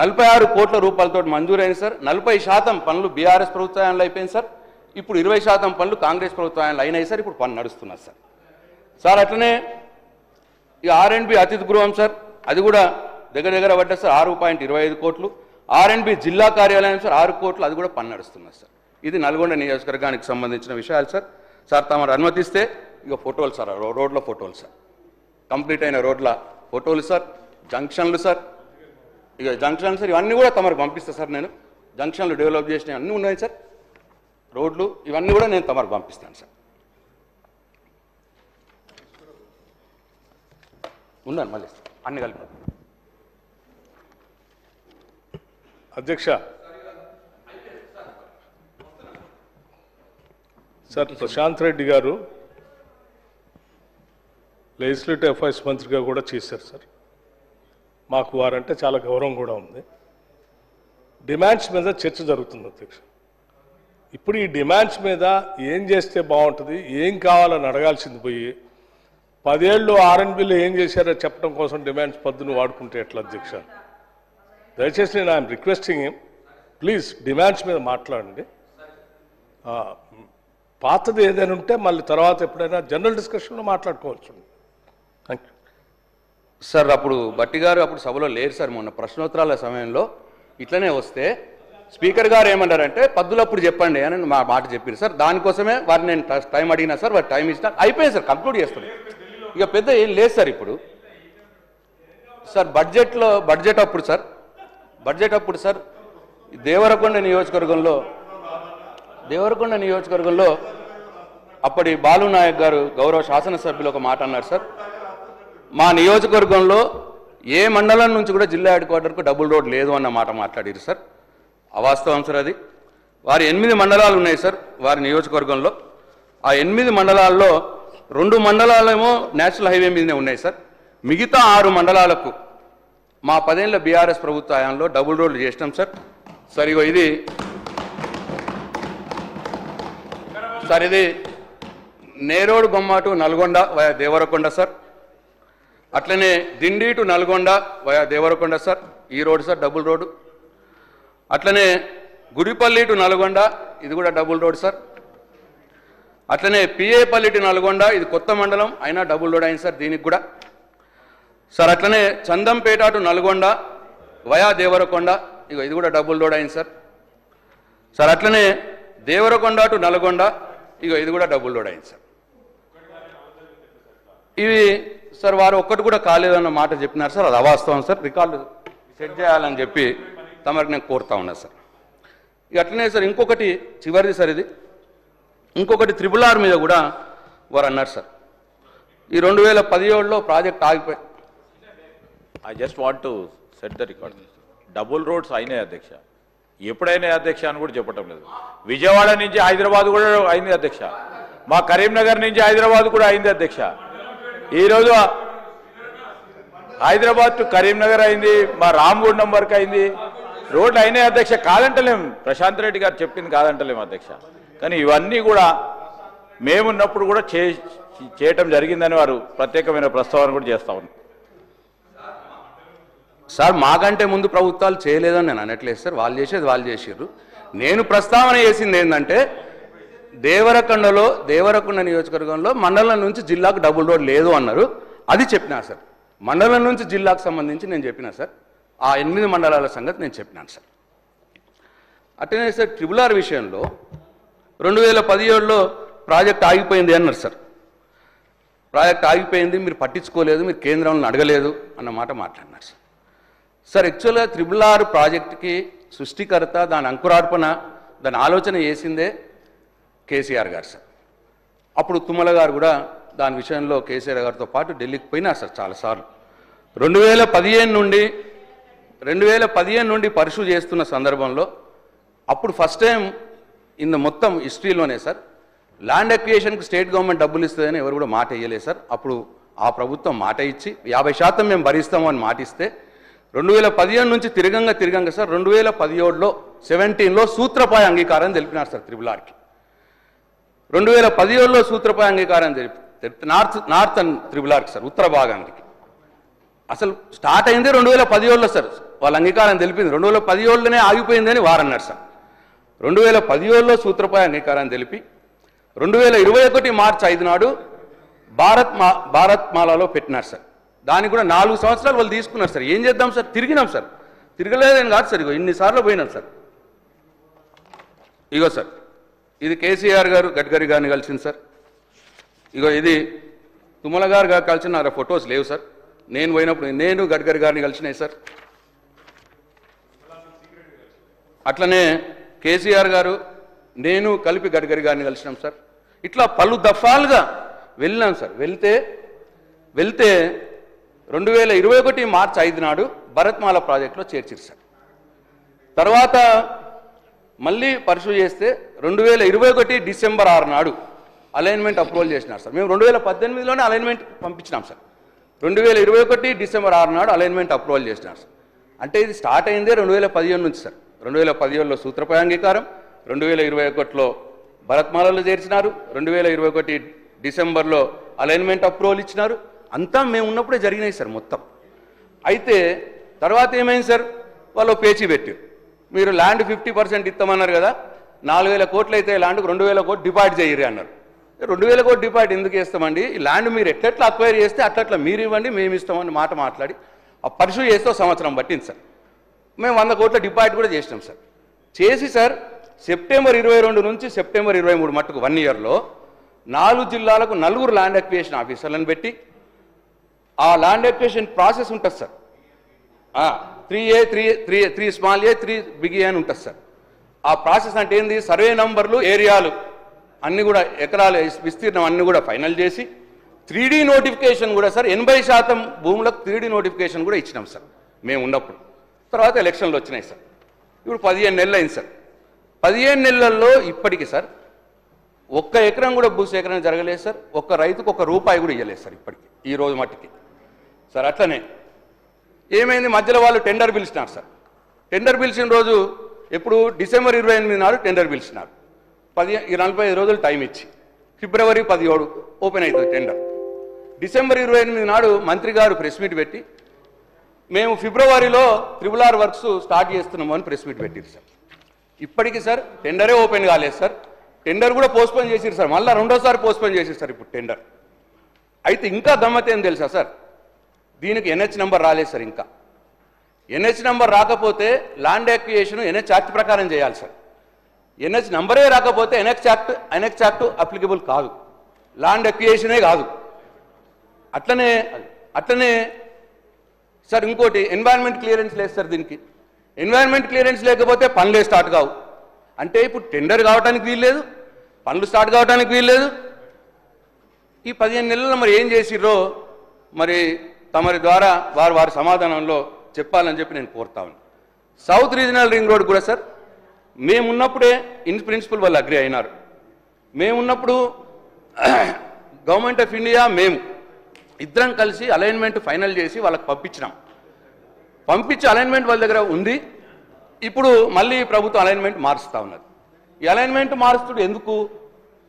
46 కోట్ల రూపాయలతో మంజూరైంది సార్. 40% పనులు బీఆర్ఎస్ ప్రభుత్వంలో అయిపోయింది సార్, ఇప్పుడు 20% పనులు కాంగ్రెస్ ప్రభుత్వంలో అయినాయి సార్, ఇప్పుడు పని నడుస్తున్నారు సార్. సార్ అట్లనే ఈ R&B అతిథి గృహం సార్, అది కూడా దగ్గర పడ్డా సార్ 6.25 కోట్లు, R&B జిల్లా కార్యాలయం సార్ 6 కోట్లు, అది కూడా పని నడుస్తున్నారు సార్. ఇది నల్గొండ నియోజకవర్గానికి సంబంధించిన విషయాలు సార్. సార్ తమరు అనుమతిస్తే ఇక ఫోటోలు సార్, రోడ్ల ఫోటోలు సార్, కంప్లీట్ అయిన రోడ్ల ఫోటోలు సార్, జంక్షన్లు సార్, ఇక జంక్షన్లు సార్ ఇవన్నీ కూడా తమరికి పంపిస్తా సార్. నేను జంక్షన్లు డెవలప్ చేసినవి అన్నీ ఉన్నాయి సార్, రోడ్లు ఇవన్నీ కూడా నేను తమరికి పంపిస్తాను సార్. ఉన్నాను మళ్ళీ అన్ని కలిపి. అధ్యక్ష సార్, ప్రశాంత్ రెడ్డి గారు లెజిస్లేటివ్ అఫైర్స్ మంత్రిగా కూడా చేశారు సార్. మాకు వారంటే చాలా గౌరవం కూడా ఉంది. డిమాండ్స్ మీద చర్చ జరుగుతుంది అధ్యక్ష. ఇప్పుడు ఈ డిమాండ్స్ మీద ఏం చేస్తే బాగుంటుంది, ఏం కావాలని అడగాల్సింది పోయి 10 ఏళ్ళు R&Bలో ఏం చేశారో చెప్పడం కోసం డిమాండ్స్ పద్దును వాడుకుంటే ఎట్లా అధ్యక్ష? దయచేసి నేను I'm requesting him, please demands మీద మాట్లాడండి. పాతది ఏదైనా ఉంటే మళ్ళీ తర్వాత ఎప్పుడైనా జనరల్ డిస్కషన్లో మాట్లాడుకోవచ్చు. Thank you sir. అప్పుడు బట్టి గారు అప్పుడు సభలో లేరు సార్. మొన్న ప్రశ్నోత్తరాల సమయంలో ఇట్లనే వస్తే స్పీకర్ గారు ఏమన్నారంటే పద్దులప్పుడు చెప్పండి అని మా మాట చెప్పారు సార్. దానికోసమే వారిని నేను టైం అడిగినా సార్, వారి టైం ఇచ్చినా అయిపోయింది సార్, కంక్లూడ్ చేస్తున్నాం. ఇక పెద్ద ఏం లేదు సార్. ఇప్పుడు సార్ బడ్జెట్ అప్పుడు సార్ దేవరకొండ నియోజకవర్గంలో అప్పటి బాలు నాయక్ గారు గౌరవ శాసనసభ్యులు ఒక మాట అన్నారు సార్. మా నియోజకవర్గంలో ఏ మండలం నుంచి కూడా జిల్లా హెడ్ క్వార్టర్కు డబుల్ రోడ్ లేదు అన్న మాట మాట్లాడారు సార్. అవాస్తవం సార్ అది. వారి 8 మండలాలు ఉన్నాయి సార్ వారి నియోజకవర్గంలో. ఆ 8 మండలాల్లో 2 మండలాలేమో నేషనల్ హైవే మీదనే ఉన్నాయి సార్. మిగతా 6 మండలాలకు మా 10 ఏళ్ల బీఆర్ఎస్ ప్రభుత్వ హయాంలో డబుల్ రోడ్లు చేసినాం సార్. సార్ ఇగో ఇది సార్, ఇది Neredugommu to Nalgonda via Devarakonda sir. అట్లనే Dindi to Nalgonda via Devarakonda sir, ఈ రోడ్డు సార్ డబుల్ రోడ్డు. అట్లనే గుడిపల్లి టు నల్గొండ, ఇది కూడా డబుల్ రోడ్ సార్. అట్లనే పిఏపల్లి టు నల్గొండ, ఇది కొత్త మండలం అయినా డబుల్ రోడ్ అయింది సార్ దీనికి కూడా సార్. అట్లనే చందంపేట టు నల్గొండ వయా దేవరకొండ, ఇగో ఇది కూడా డబుల్ రోడ్ అయింది సార్. సార్ అట్లనే దేవరకొండ టు నల్గొండ, ఇగో ఇది కూడా డబుల్ రోడ్ అయింది సార్. ఇవి సార్ వారు ఒక్కటి కూడా కాలేదన్న మాట చెప్పినారు సార్, అది అవాస్తవం సార్. రికార్డు సెట్ చేయాలని చెప్పి తమరికి నేను కోరుతా ఉన్నా సార్. ఇక అట్లనే సార్ ఇంకొకటి చివరిది సార్, ఇది ఇంకొకటి RRR మీద కూడా వారు అన్నారు సార్. ఈ 2017లో ప్రాజెక్ట్ ఆగిపోయి I just want to set the record. Double roads అయినాయి అధ్యక్ష, ఎప్పుడైనా అధ్యక్ష అని కూడా చెప్పటం లేదు. విజయవాడ నుంచి హైదరాబాద్ కూడా అయింది అధ్యక్ష, మా కరీంనగర్ నుంచి హైదరాబాద్ కూడా అయింది అధ్యక్ష. ఈరోజు హైదరాబాద్ టు కరీంనగర్ అయింది, మా రామగుండం వరకు అయింది, రోడ్లు అయినాయి అధ్యక్ష. కాదంటలేం, ప్రశాంత్ రెడ్డి గారు చెప్పింది కాదంటలేము అధ్యక్ష. కానీ ఇవన్నీ కూడా మేమున్నప్పుడు కూడా చేయటం జరిగిందని వారు ప్రత్యేకమైన ప్రస్తావన కూడా చేస్తా ఉన్నారు సార్. మాకంటే ముందు ప్రభుత్వాలు చేయలేదని నేను అనట్లేదు సార్, వాళ్ళు చేసేది వాళ్ళు చేసారు. నేను ప్రస్తావన చేసింది ఏంటంటే దేవరకొండ నియోజకవర్గంలో మండలం నుంచి జిల్లాకు డబుల్ రోడ్ లేదు అన్నారు, అది చెప్పినా సార్. మండలం నుంచి జిల్లాకు సంబంధించి నేను చెప్పినా సార్, ఆ 8 మండలాల సంగతి నేను చెప్పినాను సార్. అట్లనే సార్ RRR విషయంలో 2017లో ప్రాజెక్ట్ ఆగిపోయింది అన్నారు సార్. ప్రాజెక్ట్ ఆగిపోయింది, మీరు పట్టించుకోలేదు, మీరు కేంద్రంలో అడగలేదు అన్న మాట మాట్లాడినారు సార్. సార్ యాక్చువల్గా RRR ప్రాజెక్టుకి సృష్టికర్త, దాని అంకురార్పణ, దాని ఆలోచన చేసిందే కేసీఆర్ గారు సార్. అప్పుడు తుమ్మల గారు కూడా దాని విషయంలో కేసీఆర్ గారితో పాటు ఢిల్లీకి పోయినారు సార్ చాలాసార్లు. 2015 నుండి పరిశు చేస్తున్న సందర్భంలో అప్పుడు ఫస్ట్ టైం మొత్తం హిస్టరీలోనే సార్ ల్యాండ్ అక్విజిషన్కి స్టేట్ గవర్నమెంట్ డబ్బులు ఇస్తుందని ఎవరు కూడా మాట ఇయ్యలేదు సార్. అప్పుడు ఆ ప్రభుత్వం మాట ఇచ్చి 50% మేము భరిస్తాము అని మాట ఇస్తే 2015 నుంచి తిరగంగా సార్ 2017లో సూత్రపాయ అంగీకారం తెలిపినారు సార్ RRRకి. 2017లో సూత్రపాయ అంగీకారం తెలిపి నార్థన్ RRRకి సార్, ఉత్తర భాగానికి. అసలు స్టార్ట్ అయింది 2017లో సార్, వాళ్ళ అంగీకారం తెలిపింది 2017లోనే ఆగిపోయిందని వారన్నారు సార్. 2017లో సూత్రపాయ అంగీకారం తెలిపి 2021 మార్చి 5 నాడు భారత్ మాలలో పెట్టినారు సార్. దానికి కూడా 4 సంవత్సరాలు వాళ్ళు తీసుకున్నారు సార్. ఏం చేద్దాం సార్, తిరిగినాం సార్, తిరగలేదని కాదు సార్, ఇగో ఇన్నిసార్లు పోయినాం సార్. ఇగో సార్ ఇది కేసీఆర్ గారు గడ్కరీ గారిని కలిసింది సార్. ఇగో ఇది తుమ్మల గారు కలిసిన ఫొటోస్ లేవు సార్. నేను పోయినప్పుడు నేను గడ్కరీ గారిని కలిసినాయి సార్. అట్లనే కేసీఆర్ గారు నేను కలిపి గడ్కరీ గారిని కలిసినాం సార్. ఇట్లా పలు దఫాలుగా వెళ్ళినాం సార్. వెళ్తే 2021 మార్చి 5 నాడు భరత్మాల ప్రాజెక్టులో చేర్చారు సార్. తర్వాత మళ్ళీ పరిశు చేస్తే 2021 డిసెంబర్ 6 నాడు అలైన్మెంట్ అప్రూవల్ చేసినారు సార్. మేము 2018లోనే అలైన్మెంట్ పంపించినాం సార్. 2021 డిసెంబర్ 6 నాడు అలైన్మెంట్ అప్రూవల్ చేసినారు సార్. అంటే ఇది స్టార్ట్ అయిందే 2015 నుంచి సార్. 2017లో సూత్రపాయ అంగీకారం, 2021లో భరత్మాలలో చేర్చినారు, 2021 డిసెంబర్లో అలైన్మెంట్ అప్రూవల్ ఇచ్చినారు. అంతా మేము ఉన్నప్పుడే జరిగినాయి సార్ మొత్తం. అయితే తర్వాత ఏమైంది సార్, వాళ్ళు పేచీ పెట్టారు. మీరు ల్యాండ్ 50% ఇస్తామన్నారు కదా, 4,000 కోట్లు అయితే ల్యాండ్కు 2,000 కోట్లు డిపాజిట్ చేయరు అన్నారు. 2,000 కోట్లు డిపాజిట్ ఎందుకు వేస్తామండి, ఈ ల్యాండ్ మీరు ఎట్లా అక్వైర్ చేస్తే అట్లా మీరు ఇవ్వండి, మేము ఇస్తామని మాట మాట్లాడి ఆ పర్సూ చేస్తే సంవత్సరం పట్టింది సార్. మేము 100 కోట్ల డిపాజిట్ కూడా చేసినాం సార్. చేసి సార్ సెప్టెంబర్ 22 నుంచి సెప్టెంబర్ 23 మట్టుకు 1 ఇయర్లో 4 జిల్లాలకు 4 ల్యాండ్ అక్విజిషన్ ఆఫీసర్లను పెట్టి ఆ ల్యాండ్ అక్విజిషన్ ప్రాసెస్ ఉంటుంది sir. 3A 3 small A 3 big A అని ఉంటుంది సార్. ఆ ప్రాసెస్ అంటే ఏంది, సర్వే నంబర్లు ఏరియాలు అన్నీ కూడా ఎకరాల విస్తీర్ణం అన్నీ కూడా ఫైనల్ చేసి 3D నోటిఫికేషన్ కూడా సార్ 80% భూములకు 3D నోటిఫికేషన్ కూడా ఇచ్చినాం సార్ మేము ఉన్నప్పుడు. తర్వాత ఎలక్షన్లు వచ్చినాయి సార్. ఇప్పుడు 15 నెలలు అయింది సార్. 15 నెలల్లో ఇప్పటికి సార్ 1 ఎకరం కూడా భూసేకరణ జరగలేదు సార్. ఒక్క రైతుకు 1 రూపాయి కూడా ఇవ్వలేదు సార్ ఇప్పటికి, ఈ రోజు మట్టికి సార్. అట్లనే ఏమైంది, మధ్యలో వాళ్ళు టెండర్ పిలిచినారు సార్. టెండర్ పిలిచిన రోజు ఎప్పుడు డిసెంబర్ 28 నాడు టెండర్ పిలిచినారు. 45 రోజులు టైం ఇచ్చి ఫిబ్రవరి 17 ఓపెన్ అవుతుంది టెండర్. డిసెంబర్ 28 నాడు మంత్రి గారు ప్రెస్ మీట్ పెట్టి మేము ఫిబ్రవరిలో RRR వర్క్స్ స్టార్ట్ చేస్తున్నాము అని ప్రెస్ మీట్ పెట్టారు సార్. ఇప్పటికీ సార్ టెండరే ఓపెన్ కాలేదు సార్. టెండర్ కూడా పోస్ట్పోన్ చేసిరు సార్, మళ్ళీ 2వ సారి పోస్ట్పోన్ చేసిరు సార్ ఇప్పుడు టెండర్. అయితే ఇంకా గమ్మత్ ఏం తెలుసా సార్, దీనికి NH నెంబర్ రాలేదు సార్. ఇంకా NH నెంబర్ రాకపోతే ల్యాండ్ అక్విజిషన్ NH యాక్ట్ ప్రకారం చేయాలి సార్. NH నెంబరే రాకపోతే NH యాక్ట్ అప్లికబుల్ కాదు, ల్యాండ్ అక్విజిషనే కాదు. అట్లనే సార్ ఇంకోటి ఎన్వైరన్మెంట్ క్లియరెన్స్ లేదు సార్. దీనికి ఎన్వైరన్మెంట్ క్లియరెన్స్ లేకపోతే పనులే స్టార్ట్ కావు. అంటే ఇప్పుడు టెండర్ కావడానికి వీల్లేదు, పనులు స్టార్ట్ కావడానికి వీల్లేదు. ఈ 15 నెలల్లో మరి ఏం చేసిర్రో మరి తమరి ద్వారా వారి సమాధానంలో చెప్పాలని చెప్పి నేను కోరుతా ఉన్నాను. సౌత్ రీజనల్ రింగ్ రోడ్ కూడా సార్ మేమున్నప్పుడే ఇన్ ప్రిన్సిపల్ వాళ్ళు అగ్రి అయినారు. మేమున్నప్పుడు గవర్నమెంట్ ఆఫ్ ఇండియా మేము ఇద్దరం కలిసి అలైన్మెంట్ ఫైనల్ చేసి వాళ్ళకి పంపించినాం. పంపించి అలైన్మెంట్ వాళ్ళ దగ్గర ఉంది. ఇప్పుడు మళ్ళీ ప్రభుత్వం అలైన్మెంట్ మారుస్తూ ఉన్నది. ఈ అలైన్మెంట్ మారుస్తుడు ఎందుకు,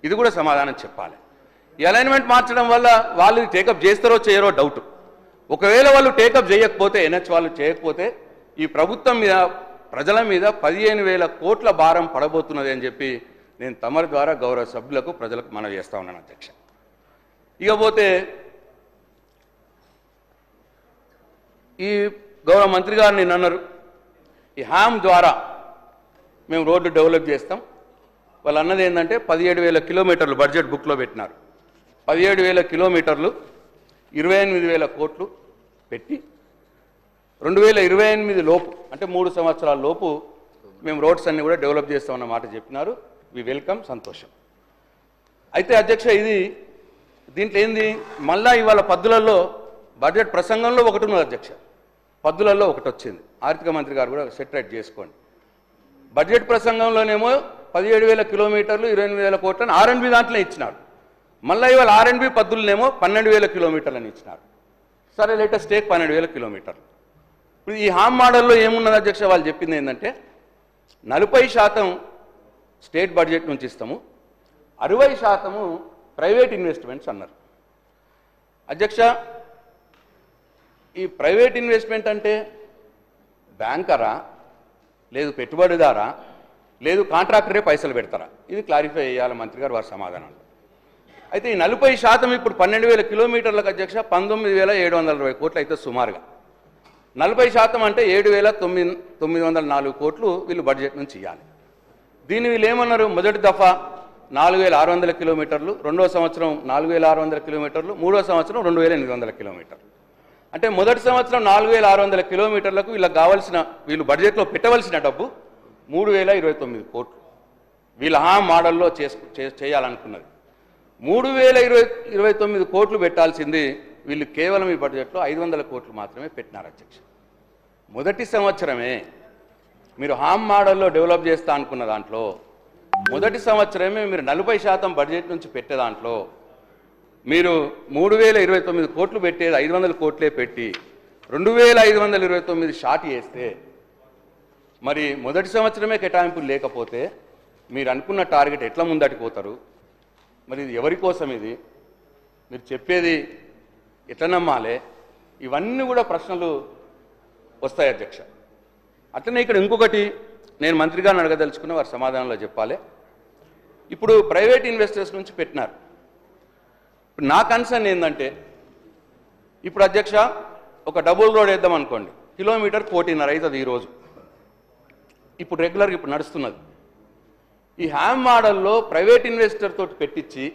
ఇది కూడా సమాధానం చెప్పాలి. ఈ అలైన్మెంట్ మార్చడం వల్ల వాళ్ళు టేకప్ చేస్తారో చేయరో డౌట్. ఒకవేళ వాళ్ళు టేకప్ చేయకపోతే NH వాళ్ళు చేయకపోతే ఈ ప్రభుత్వం మీద ప్రజల మీద 15,000 కోట్ల భారం పడబోతున్నది అని చెప్పి నేను తమరి ద్వారా గౌరవ సభ్యులకు ప్రజలకు మనవి చేస్తా ఉన్నాను అధ్యక్ష. ఇకపోతే ఈ గౌరవ మంత్రి గారు నేను అన్నారు ఈ హ్యామ్ ద్వారా మేము రోడ్డు డెవలప్ చేస్తాం. వాళ్ళు అన్నది ఏంటంటే 17,000 కిలోమీటర్లు బడ్జెట్ బుక్లో పెట్టినారు. 17,000 కిలోమీటర్లు 28,000 కోట్లు పెట్టి 2028 లోపు అంటే 3 సంవత్సరాల లోపు మేము రోడ్స్ అన్ని కూడా డెవలప్ చేస్తామన్న మాట చెప్పినారు. వి వెల్కమ్, సంతోషం. అయితే అధ్యక్ష దీంట్లో ఏంది, మళ్ళా ఇవాళ పద్దులలో బడ్జెట్ ప్రసంగంలో ఒకటి ఉన్నది అధ్యక్ష, పద్దులలో ఒకటి వచ్చింది. ఆర్థిక మంత్రి గారు కూడా సెటరేట్ చేసుకోండి. బడ్జెట్ ప్రసంగంలోనేమో 17,000 కిలోమీటర్లు 28,000 కోట్లని R&B దాంట్లో ఇచ్చినారు. మళ్ళీ ఇవాళ R&B పద్దులనేమో 12,000 కిలోమీటర్లని ఇచ్చినారు. సరే లేటెస్ట్ టేక్ 12,000 కిలోమీటర్లు. ఇప్పుడు ఈ హామ్ మోడల్లో ఏమున్నది అధ్యక్ష, వాళ్ళు చెప్పింది ఏంటంటే 40% స్టేట్ బడ్జెట్ నుంచి ఇస్తాము, 60% ప్రైవేట్ ఇన్వెస్ట్మెంట్స్ అన్నారు. అధ్యక్ష ఈ ప్రైవేట్ ఇన్వెస్ట్మెంట్ అంటే బ్యాంకరా, లేదు పెట్టుబడిదారా, లేదు కాంట్రాక్టరే పైసలు పెడతారా, ఇది క్లారిఫై చేయాలి మంత్రి గారు వారి సమాధానాలు. అయితే ఈ 40% ఇప్పుడు 12,000 కిలోమీటర్లకు అధ్యక్ష 19,720 కోట్లు అయితే సుమారుగా. 40% అంటే 7,904 కోట్లు వీళ్ళు బడ్జెట్ నుంచి ఇవ్వాలి. దీన్ని వీళ్ళు ఏమన్నారు, మొదటి దఫా 4,600 కిలోమీటర్లు, 2వ సంవత్సరం 4,600 కిలోమీటర్లు, 3వ సంవత్సరం 2,800 కిలోమీటర్లు. అంటే మొదటి సంవత్సరం 4,600 కిలోమీటర్లకు వీళ్ళు బడ్జెట్లో పెట్టవలసిన డబ్బు 3,029 కోట్లు. వీళ్ళ హామ్ మోడల్లో చేయాలనుకున్నది 3,029 కోట్లు పెట్టాల్సింది వీళ్ళు కేవలం ఈ బడ్జెట్లో 500 కోట్లు మాత్రమే పెట్టినారు అధ్యక్ష. మొదటి సంవత్సరమే మీరు హామ్ మోడల్లో డెవలప్ చేస్తా అనుకున్న దాంట్లో మొదటి సంవత్సరమే మీరు 40% బడ్జెట్ నుంచి పెట్టే దాంట్లో మీరు 3,029 కోట్లు పెట్టేది 500 కోట్లే పెట్టి 2,529 షార్ట్ చేస్తే మరి మొదటి సంవత్సరమే కేటాయింపులు లేకపోతే మీరు అనుకున్న టార్గెట్ ఎట్లా ముందటికి పోతారు? మరి ఇది ఎవరి కోసం, ఇది మీరు చెప్పేది ఎట్లా నమ్మాలి? ఇవన్నీ కూడా ప్రశ్నలు వస్తాయి అధ్యక్ష. అట్లనే ఇక్కడ ఇంకొకటి నేను మంత్రి గారిని అడగదలుచుకున్న వారి సమాధానంలో చెప్పాలి. ఇప్పుడు ప్రైవేట్ ఇన్వెస్టర్స్ నుంచి పెట్టినారు. ఇప్పుడు నా కన్సర్న్ ఏంటంటే, ఇప్పుడు అధ్యక్ష ఒక డబుల్ రోడ్ వేద్దాం అనుకోండి, కిలోమీటర్ 1.5 అవుతుంది ఈరోజు. ఇప్పుడు రెగ్యులర్గా ఇప్పుడు నడుస్తున్నది. ఈ హ్యామ్ మోడల్లో ప్రైవేట్ ఇన్వెస్టర్ తోటి పెట్టించి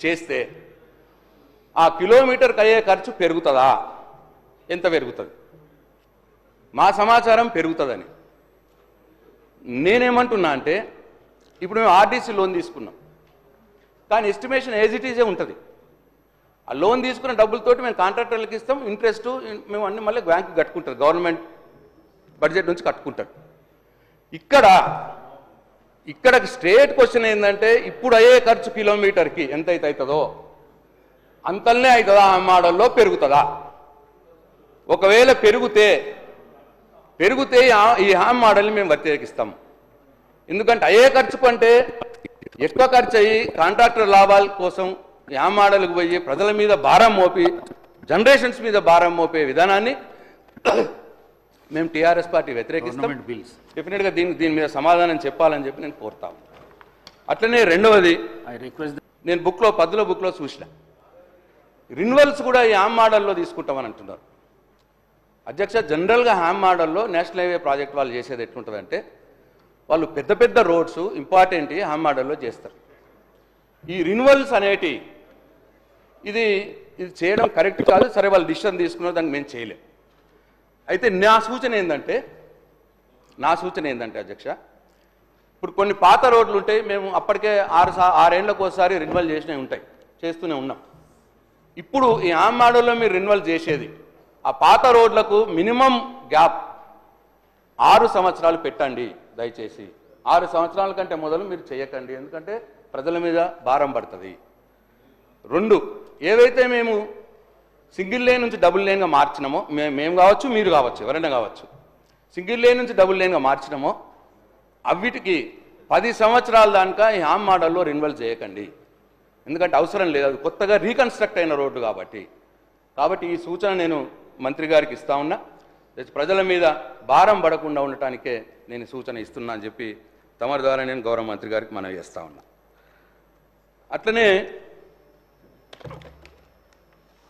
చేస్తే ఆ కిలోమీటర్కి అయ్యే ఖర్చు పెరుగుతుందా? ఎంత పెరుగుతుంది? మా సమాచారం పెరుగుతుందని. నేనేమంటున్నా అంటే, ఇప్పుడు మేము ఆర్టీసీ లోన్ తీసుకున్నాం, కానీ ఎస్టిమేషన్ యాజ్ ఇట్ ఈజే ఉంటుంది. ఆ లోన్ తీసుకున్న డబ్బులతోటి మేము కాంట్రాక్టర్లకు ఇస్తాం, ఇంట్రెస్ట్ మేము అన్ని మళ్ళీ బ్యాంకు కట్టుకుంటారు, గవర్నమెంట్ బడ్జెట్ నుంచి కట్టుకుంటారు. ఇక్కడ స్ట్రేట్ క్వశ్చన్ ఏంటంటే, ఇప్పుడు అయ్యే ఖర్చు కిలోమీటర్కి ఎంతైతే అవుతుందో అంతల్నే అవుతుందా? ఆ మోడల్లో పెరుగుతుందా? ఒకవేళ పెరిగితే ఈ హామ్ మోడల్ని మేము వ్యతిరేకిస్తాం. ఎందుకంటే అయ్యే ఖర్చు కంటే ఎక్కువ ఖర్చు అయ్యి కాంట్రాక్టర్ లాభాల కోసం ఈ హామ్ మోడల్కి పోయి ప్రజల మీద భారం మోపి, జనరేషన్స్ మీద భారం మోపే విధానాన్ని మేము టీఆర్ఎస్ పార్టీ వ్యతిరేకిస్తాం. డెఫినెట్గా దీని మీద సమాధానం చెప్పాలని చెప్పి నేను కోరుతాను. అట్లనే రెండవది, నేను పద్దుల బుక్లో చూసిన రిన్యువల్స్ కూడా ఈ హామ్ మోడల్లో తీసుకుంటామని అంటున్నారు. అధ్యక్ష, జనరల్గా హ్యామ్ మోడల్లో నేషనల్ హైవే ప్రాజెక్ట్ వాళ్ళు చేసేది ఎట్లుంటుందంటే, వాళ్ళు పెద్ద పెద్ద రోడ్స్ ఇంపార్టెంట్ హ్యామ్ మోడల్లో చేస్తారు. ఈ రిన్యువల్స్ అనేటి ఇది చేయడం కరెక్ట్ కాదు. సరే, వాళ్ళు డిసిషన్ తీసుకున్నారు, దానికి మేము చేయలేం. అయితే నా సూచన ఏంటంటే అధ్యక్ష, ఇప్పుడు కొన్ని పాత రోడ్లు ఉంటాయి, మేము అప్పటికే 6 ఏళ్లకు ఒకసారి రిన్యువల్ చేసినవి ఉంటాయి, చేస్తూనే ఉన్నాం. ఇప్పుడు ఈ హామ్ మోడల్లో మీరు రిన్యువల్ చేసేది ఆ పాత రోడ్లకు మినిమం గ్యాప్ 6 సంవత్సరాలు పెట్టండి దయచేసి. 6 సంవత్సరాల కంటే మొదలు మీరు చేయకండి, ఎందుకంటే ప్రజల మీద భారం పడుతుంది. 2, ఏవైతే మేము సింగిల్ లేన్ నుంచి డబుల్ లేన్గా మార్చినామో, మేము కావచ్చు, మీరు కావచ్చు, ఎవరైనా కావచ్చు, సింగిల్ లేన్ నుంచి డబుల్ లేన్గా మార్చినామో అవిటికి 10 సంవత్సరాల దాకా ఈ హామ్ మోడల్లో రిన్యువల్ చేయకండి, ఎందుకంటే అవసరం లేదు, అది కొత్తగా రీకన్స్ట్రక్ట్ అయిన రోడ్డు కాబట్టి ఈ సూచన నేను మంత్రి గారికి ఇస్తా ఉన్నా. ప్రజల మీద భారం పడకుండా ఉండటానికే నేను సూచన ఇస్తున్నా అని చెప్పి తమరి ద్వారా నేను గౌరవ మంత్రి గారికి మనవి చేస్తా ఉన్నా. అట్లనే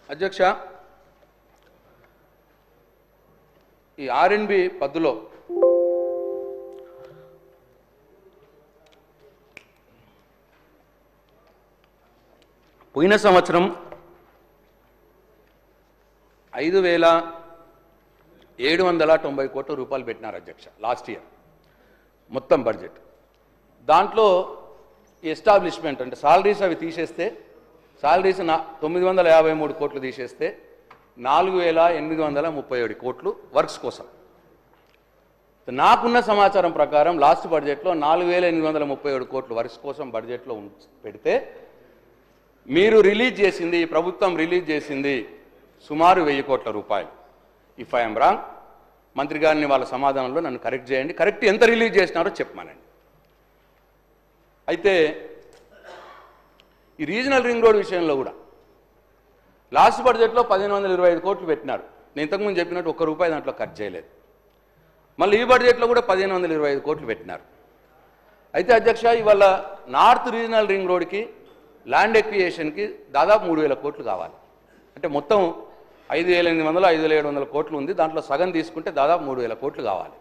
అధ్యక్ష, ఈ ఆర్ఎన్బి పద్దులో పోయిన సంవత్సరం 5,790 కోట్ల రూపాయలు పెట్టినారు అధ్యక్ష, లాస్ట్ ఇయర్ మొత్తం బడ్జెట్. దాంట్లో ఎస్టాబ్లిష్మెంట్ అంటే సాలరీస్ అవి తీసేస్తే, సాలరీస్ 953 కోట్లు తీసేస్తే 4,837 కోట్లు వర్క్స్ కోసం. నాకున్న సమాచారం ప్రకారం లాస్ట్ బడ్జెట్లో 4,837 కోట్లు వర్క్స్ కోసం బడ్జెట్లో పెడితే, మీరు రిలీజ్ చేసింది, ప్రభుత్వం రిలీజ్ చేసింది సుమారు 1000 కోట్ల రూపాయలు. ఇఫ్ ఐఎమ్ రాంగ్, మంత్రి గారిని వాళ్ళ సమాధానంలో నన్ను కరెక్ట్ చేయండి, కరెక్ట్ ఎంత రిలీజ్ చేసినారో చెప్పమానండి. అయితే ఈ రీజనల్ రింగ్ రోడ్ విషయంలో కూడా లాస్ట్ బడ్జెట్లో 1,525 కోట్లు పెట్టినారు. నేను ఇంతకుముందు చెప్పినట్టు ₹1 దాంట్లో ఖర్చు చేయలేదు. మళ్ళీ ఈ బడ్జెట్లో కూడా 1,525 కోట్లు పెట్టినారు. అయితే అధ్యక్ష, ఇవాళ నార్త్ రీజనల్ రింగ్ రోడ్కి ల్యాండ్ ఎక్వియేషన్కి దాదాపు 3,000 కోట్లు కావాలి. అంటే మొత్తం 5,800, 5,700 కోట్లు ఉంది, దాంట్లో సగం తీసుకుంటే దాదాపు 3,000 కోట్లు కావాలి.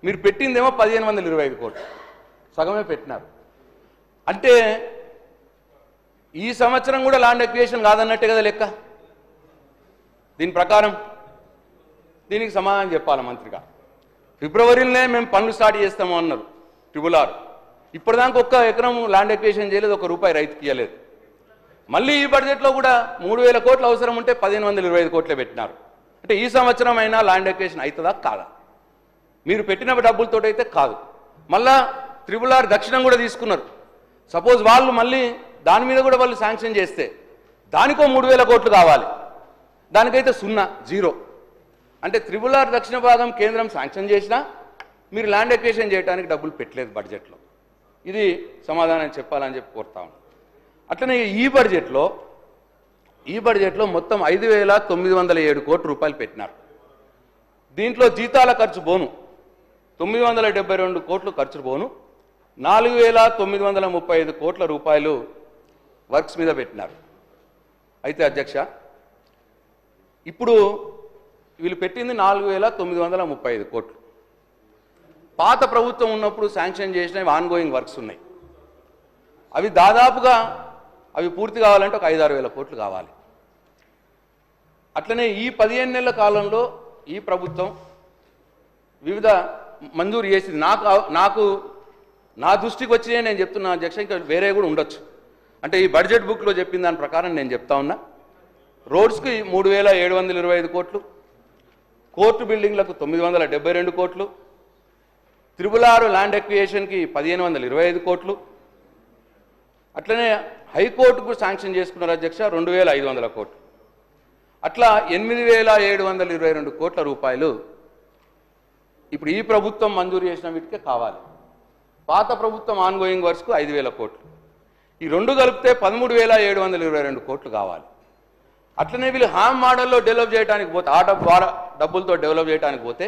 మీరు పెట్టిందేమో 1,525 కోట్లు, సగమే పెట్టినారు. అంటే ఈ సంవత్సరం కూడా ల్యాండ్ ఎక్వియేషన్ కాదన్నట్టే కదా లెక్క. దీని ప్రకారం దీనికి సమాధానం చెప్పాలి మంత్రిగా. ఫిబ్రవరిలోనే మేము పనులు స్టార్ట్ చేస్తాము అన్నారు RRR. ఇప్పటిదాకా 1 ఎకరం ల్యాండ్ ఎక్వియేషన్ చేయలేదు, ₹1 రైతుకి ఇవ్వలేదు. మళ్ళీ ఈ బడ్జెట్లో కూడా 3,000 కోట్లు అవసరం ఉంటే 1,525 కోట్లే పెట్టినారు. అంటే ఈ సంవత్సరం అయినా ల్యాండ్ ఎక్వియేషన్ అవుతుందా కాదా? మీరు పెట్టిన డబ్బులతో అయితే కాదు. మళ్ళా RRR దక్షిణం కూడా తీసుకున్నారు. సపోజ్ వాళ్ళు మళ్ళీ దాని మీద కూడా వాళ్ళు శాంక్షన్ చేస్తే దానికో 3,000 కోట్లు కావాలి, దానికైతే 0. అంటే RRR దక్షిణ భాగం కేంద్రం శాంక్షన్ చేసినా మీరు ల్యాండ్ ఎక్వియేషన్ చేయడానికి డబ్బులు పెట్టలేదు బడ్జెట్లో. ఇది సమాధానం చెప్పాలని చెప్పి కోరుతా ఉన్నాను. అట్లనే ఈ బడ్జెట్లో మొత్తం 5,907 కోట్ల రూపాయలు పెట్టినారు. దీంట్లో జీతాల ఖర్చు బోను 972 కోట్లు ఖర్చు పోను 4,935 కోట్ల రూపాయలు వర్క్స్ మీద పెట్టినారు. అయితే అధ్యక్ష, ఇప్పుడు వీళ్ళు పెట్టింది 4,935 కోట్లు. పాత ప్రభుత్వం ఉన్నప్పుడు శాంక్షన్ చేసిన ఆన్గోయింగ్ వర్క్స్ ఉన్నాయి. అవి దాదాపుగా అవి పూర్తి కావాలంటే ఒక 5-6 వేల కోట్లు కావాలి. అట్లనే ఈ 15 నెలల కాలంలో ఈ ప్రభుత్వం వివిధ మంజూరు చేసింది. నాకు నా దృష్టికి వచ్చినాయి నేను చెప్తున్నా అధ్యక్ష, ఇంకా వేరే కూడా ఉండొచ్చు. అంటే ఈ బడ్జెట్ బుక్లో చెప్పిన దాని ప్రకారం నేను చెప్తా ఉన్నా. రోడ్స్కి 3,725 కోట్లు, కోర్టు బిల్డింగ్లకు 972 కోట్లు, త్రిపుల్ ల్యాండ్ ఎక్వియేషన్కి 1,525 కోట్లు, అట్లనే హైకోర్టుకు శాంక్షన్ చేసుకున్నారు అధ్యక్ష 2,500 కోట్లు. అట్లా 8,722 కోట్ల రూపాయలు ఇప్పుడు ఈ ప్రభుత్వం మంజూరు చేసిన వీటికే కావాలి. పాత ప్రభుత్వం ఆన్గోయింగ్ వర్క్స్కు 5,000 కోట్లు. ఈ రెండు కలిపితే 13,722 కోట్లు కావాలి. అట్లనే వీళ్ళు హామ్ మోడల్లో డెవలప్ చేయడానికి పోతే డబ్బులతో డెవలప్ చేయడానికి పోతే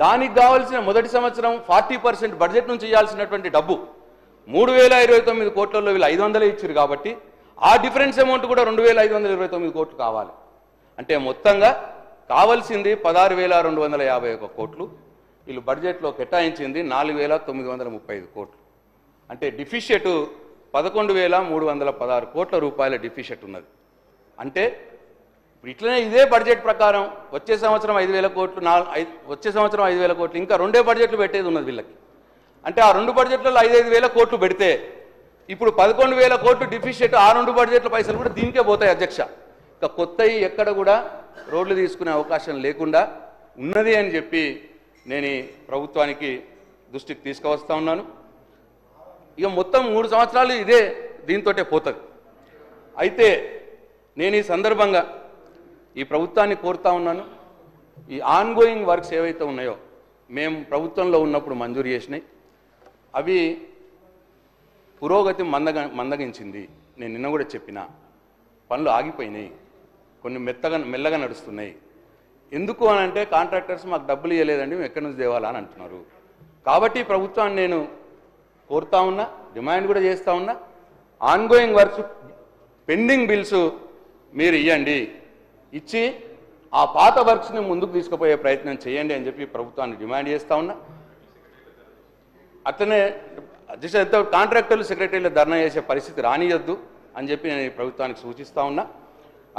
దానికి కావాల్సిన మొదటి సంవత్సరం 40% బడ్జెట్ నుంచి ఇవ్వాల్సినటువంటి డబ్బు 3,029 కోట్లలో వీళ్ళు 500 ఇచ్చారు కాబట్టి ఆ డిఫరెన్స్ అమౌంట్ కూడా 2,529 కోట్లు కావాలి. అంటే మొత్తంగా కావాల్సింది 16,251 కోట్లు, వీళ్ళు బడ్జెట్లో కేటాయించింది 4,935 కోట్లు. అంటే డిఫిషియట్ 11,316 కోట్ల రూపాయల డిఫిషియట్ ఉన్నది. అంటే ఇట్లనే ఇదే బడ్జెట్ ప్రకారం వచ్చే సంవత్సరం 5,000 కోట్లు, వచ్చే సంవత్సరం 5,000 కోట్లు, ఇంకా 2 బడ్జెట్లు పెట్టేది ఉన్నది వీళ్ళకి. అంటే ఆ 2 బడ్జెట్లలో 5,000 కోట్లు పెడితే ఇప్పుడు 11,000 కోట్లు డిఫిషియట్, ఆ 2 బడ్జెట్ల పైసలు కూడా దీనికే పోతాయి అధ్యక్ష. ఇంకా కొత్తవి ఎక్కడ కూడా రోడ్లు తీసుకునే అవకాశం లేకుండా ఉన్నది అని చెప్పి నేను ఈ ప్రభుత్వానికి దృష్టికి తీసుకువస్తా ఉన్నాను. ఇక మొత్తం 3 సంవత్సరాలు ఇదే దీంతోటే పోతుంది. అయితే నేను ఈ సందర్భంగా ఈ ప్రభుత్వాన్ని కోరుతా ఉన్నాను, ఈ ఆన్గోయింగ్ వర్క్స్ ఏవైతే ఉన్నాయో మేము ప్రభుత్వంలో ఉన్నప్పుడు మంజూరు చేసినాయి, అవి పురోగతి మందగించింది. నేను నిన్న కూడా చెప్పిన పనులు ఆగిపోయినాయి, కొన్ని మెల్లగా నడుస్తున్నాయి. ఎందుకు అని అంటే కాంట్రాక్టర్స్ మాకు డబ్బులు ఇవ్వలేదండి, మేము ఎక్కడి నుంచి తేవాలా అని అంటున్నారు. కాబట్టి ప్రభుత్వాన్ని నేను కోరుతా ఉన్నా, డిమాండ్ కూడా చేస్తూ ఉన్నా, ఆన్గోయింగ్ వర్క్స్ పెండింగ్ బిల్స్ మీరు ఇవ్వండి, ఇచ్చి ఆ పాత వర్క్స్ని ముందుకు తీసుకుపోయే ప్రయత్నం చేయండి అని చెప్పి ప్రభుత్వాన్ని డిమాండ్ చేస్తూ ఉన్నా. అట్లనే కాంట్రాక్టర్లు సెక్రటరీలు ధర్నా చేసే పరిస్థితి రానియొద్దు అని చెప్పి నేను ఈ ప్రభుత్వానికి సూచిస్తూ ఉన్నా.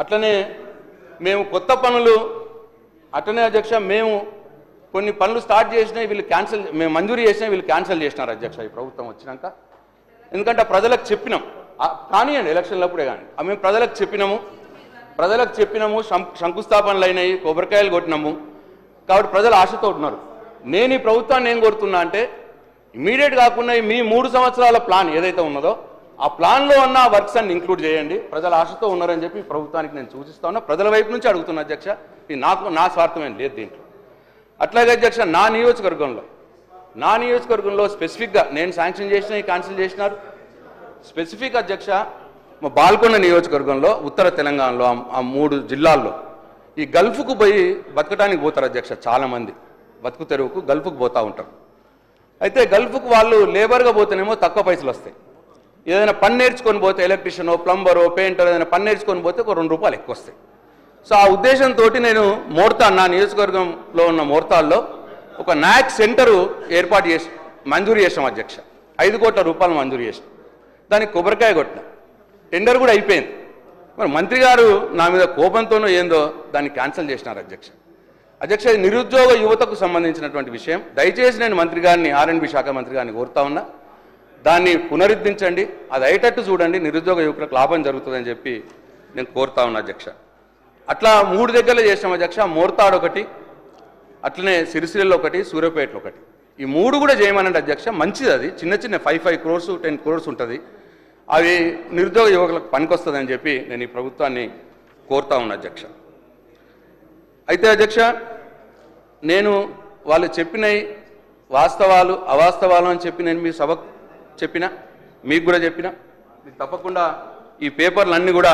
అట్లనే మేము కొత్త పనులు అట్లనే అధ్యక్ష మేము కొన్ని పనులు స్టార్ట్ చేసినాయి, వీళ్ళు క్యాన్సిల్, మేము మంజూరు చేసినాయి వీళ్ళు క్యాన్సిల్ చేసినారు అధ్యక్ష ఈ ప్రభుత్వం వచ్చినాక. ఎందుకంటే ప్రజలకు చెప్పినాం, కానివ్వండి ఎలక్షన్లప్పుడే కానీ మేము ప్రజలకు చెప్పినాము, శంకుస్థాపనలు అయినాయి, కొబ్బరికాయలు కొట్టినాము. కాబట్టి ప్రజలు ఆశతో ఉన్నారు. నేను ఈ ప్రభుత్వాన్ని ఏం కోరుతున్నా అంటే ఇమీడియట్ కాకుండా మీ 3 సంవత్సరాల ప్లాన్ ఏదైతే ఉన్నదో ఆ ప్లాన్లో ఉన్న వర్క్స్ అన్ని ఇంక్లూడ్ చేయండి. ప్రజల ఆశతో ఉన్నారని చెప్పి ప్రభుత్వానికి నేను సూచిస్తా ఉన్నా, ప్రజల వైపు నుంచి అడుగుతున్నా అధ్యక్ష. ఇది నా స్వార్థమేం లేదు దీంట్లో. అట్లాగే అధ్యక్ష నా నియోజకవర్గంలో స్పెసిఫిక్గా నేను శాంక్షన్ చేసిన క్యాన్సిల్ చేసినారు. స్పెసిఫిక్ అధ్యక్ష మా బాల్కొండ నియోజకవర్గంలో ఉత్తర తెలంగాణలో ఆ 3 జిల్లాల్లో ఈ గల్ఫ్కు పోయి బతకడానికి పోతారు అధ్యక్ష. చాలామంది బతుకు తెరువుకు గల్ఫ్కు పోతూ ఉంటారు. అయితే గల్ఫ్కు వాళ్ళు లేబర్గా పోతేనేమో తక్కువ పైసలు వస్తాయి. ఏదైనా పని నేర్చుకొని పోతే ఎలక్ట్రీషియనో, ప్లంబరో, పెయింటర్ ఏదైనా పని నేర్చుకొని పోతే ఒక 2 రూపాయలు ఎక్కువ వస్తాయి. సో ఆ ఉద్దేశంతో నేను నా నియోజకవర్గంలో ఉన్న మోర్తాల్లో ఒక నాక్ సెంటరు మంజూరు చేసాం అధ్యక్ష. 5 కోట్ల రూపాయలు మంజూరు చేసాం. దానికి కొబ్బరికాయ కొట్టిన, టెండర్ కూడా అయిపోయింది. మరి మంత్రి గారు నా మీద కోపంతోనో ఏందో దాన్ని క్యాన్సిల్ చేసినారు అధ్యక్ష. ఇది నిరుద్యోగ యువతకు సంబంధించినటువంటి విషయం. దయచేసి నేను మంత్రి గారిని, R&B శాఖ మంత్రి గారిని కోరుతా ఉన్నా, దాన్ని పునరుద్ధరించండి, అది అయ్యేటట్టు చూడండి, నిరుద్యోగ యువకులకు లాభం జరుగుతుందని చెప్పి నేను కోరుతా ఉన్నా అధ్యక్ష. అట్లా 3 దగ్గరలో చేసాం అధ్యక్ష. మోర్తాడ్ ఒకటి, అట్లనే సిరిసిల్ల ఒకటి, సూర్యాపేటలో ఒకటి. ఈ 3 కూడా చేయమనండి అధ్యక్ష. మంచిది, అది చిన్న 5 crores 10 crores ఉంటుంది. అవి నిరుద్యోగ యువకులకు పనికొస్తుందని చెప్పి నేను ఈ ప్రభుత్వాన్ని కోరుతా ఉన్నా అధ్యక్ష. అయితే అధ్యక్ష నేను వాళ్ళు చెప్పినవి వాస్తవాలు అవాస్తవాలు అని చెప్పి నేను మీ సభకు చెప్పిన, మీకు కూడా చెప్పిన, మీకు తప్పకుండా ఈ పేపర్లన్నీ కూడా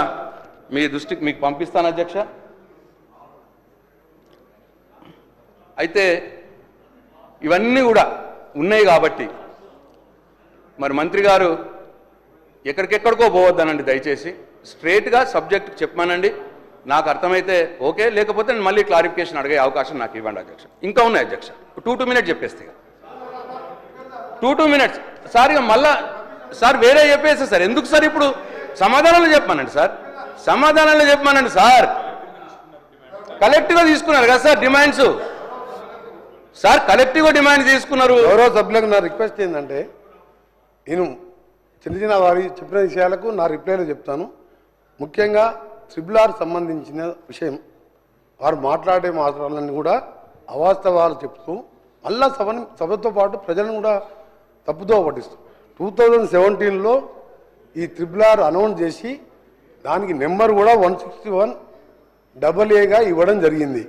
మీ దృష్టికి మీకు పంపిస్తాను అధ్యక్ష. అయితే ఇవన్నీ కూడా ఉన్నాయి కాబట్టి మరి మంత్రి గారు ఎక్కడికెక్కడికో పోవద్దనండి, దయచేసి స్ట్రేట్గా సబ్జెక్ట్ చెప్పమానండి. నాకు అర్థమైతే ఓకే, లేకపోతే నేను మళ్ళీ క్లారిఫికేషన్ అడిగే అవకాశం నాకు ఇవ్వండి అధ్యక్ష. ఇంకా ఉన్నాయి అధ్యక్ష, 2 మినిట్స్ చెప్పేస్తే 2 మినిట్స్ సార్. ఇక మళ్ళా సార్ వేరే చెప్పేస్తే సార్ ఎందుకు సార్? ఇప్పుడు సమాధానాలు చెప్పమానండి సార్, సమాధానాలు చెప్పమానండి సార్. కలెక్టివ్గా తీసుకున్నారు కదా సార్ డిమాండ్స్ సార్, కలెక్టివ్గా డిమాండ్ తీసుకున్నారు. గౌరవ సభ్యులకు నా రిక్వెస్ట్ ఏంటంటే, నేను చిన్న వారి చెప్పిన విషయాలకు నా రిప్లైలో చెప్తాను. ముఖ్యంగా RRR సంబంధించిన విషయం వారు మాట్లాడే మాటలన్నీ కూడా అవాస్తవాలు చెప్తూ మళ్ళా సభతో పాటు ప్రజలను కూడా తప్పుతో పట్టిస్తూ 2017లో ఈ RRR అనౌన్స్ చేసి దానికి నెంబర్ కూడా 161AA ఇవ్వడం జరిగింది.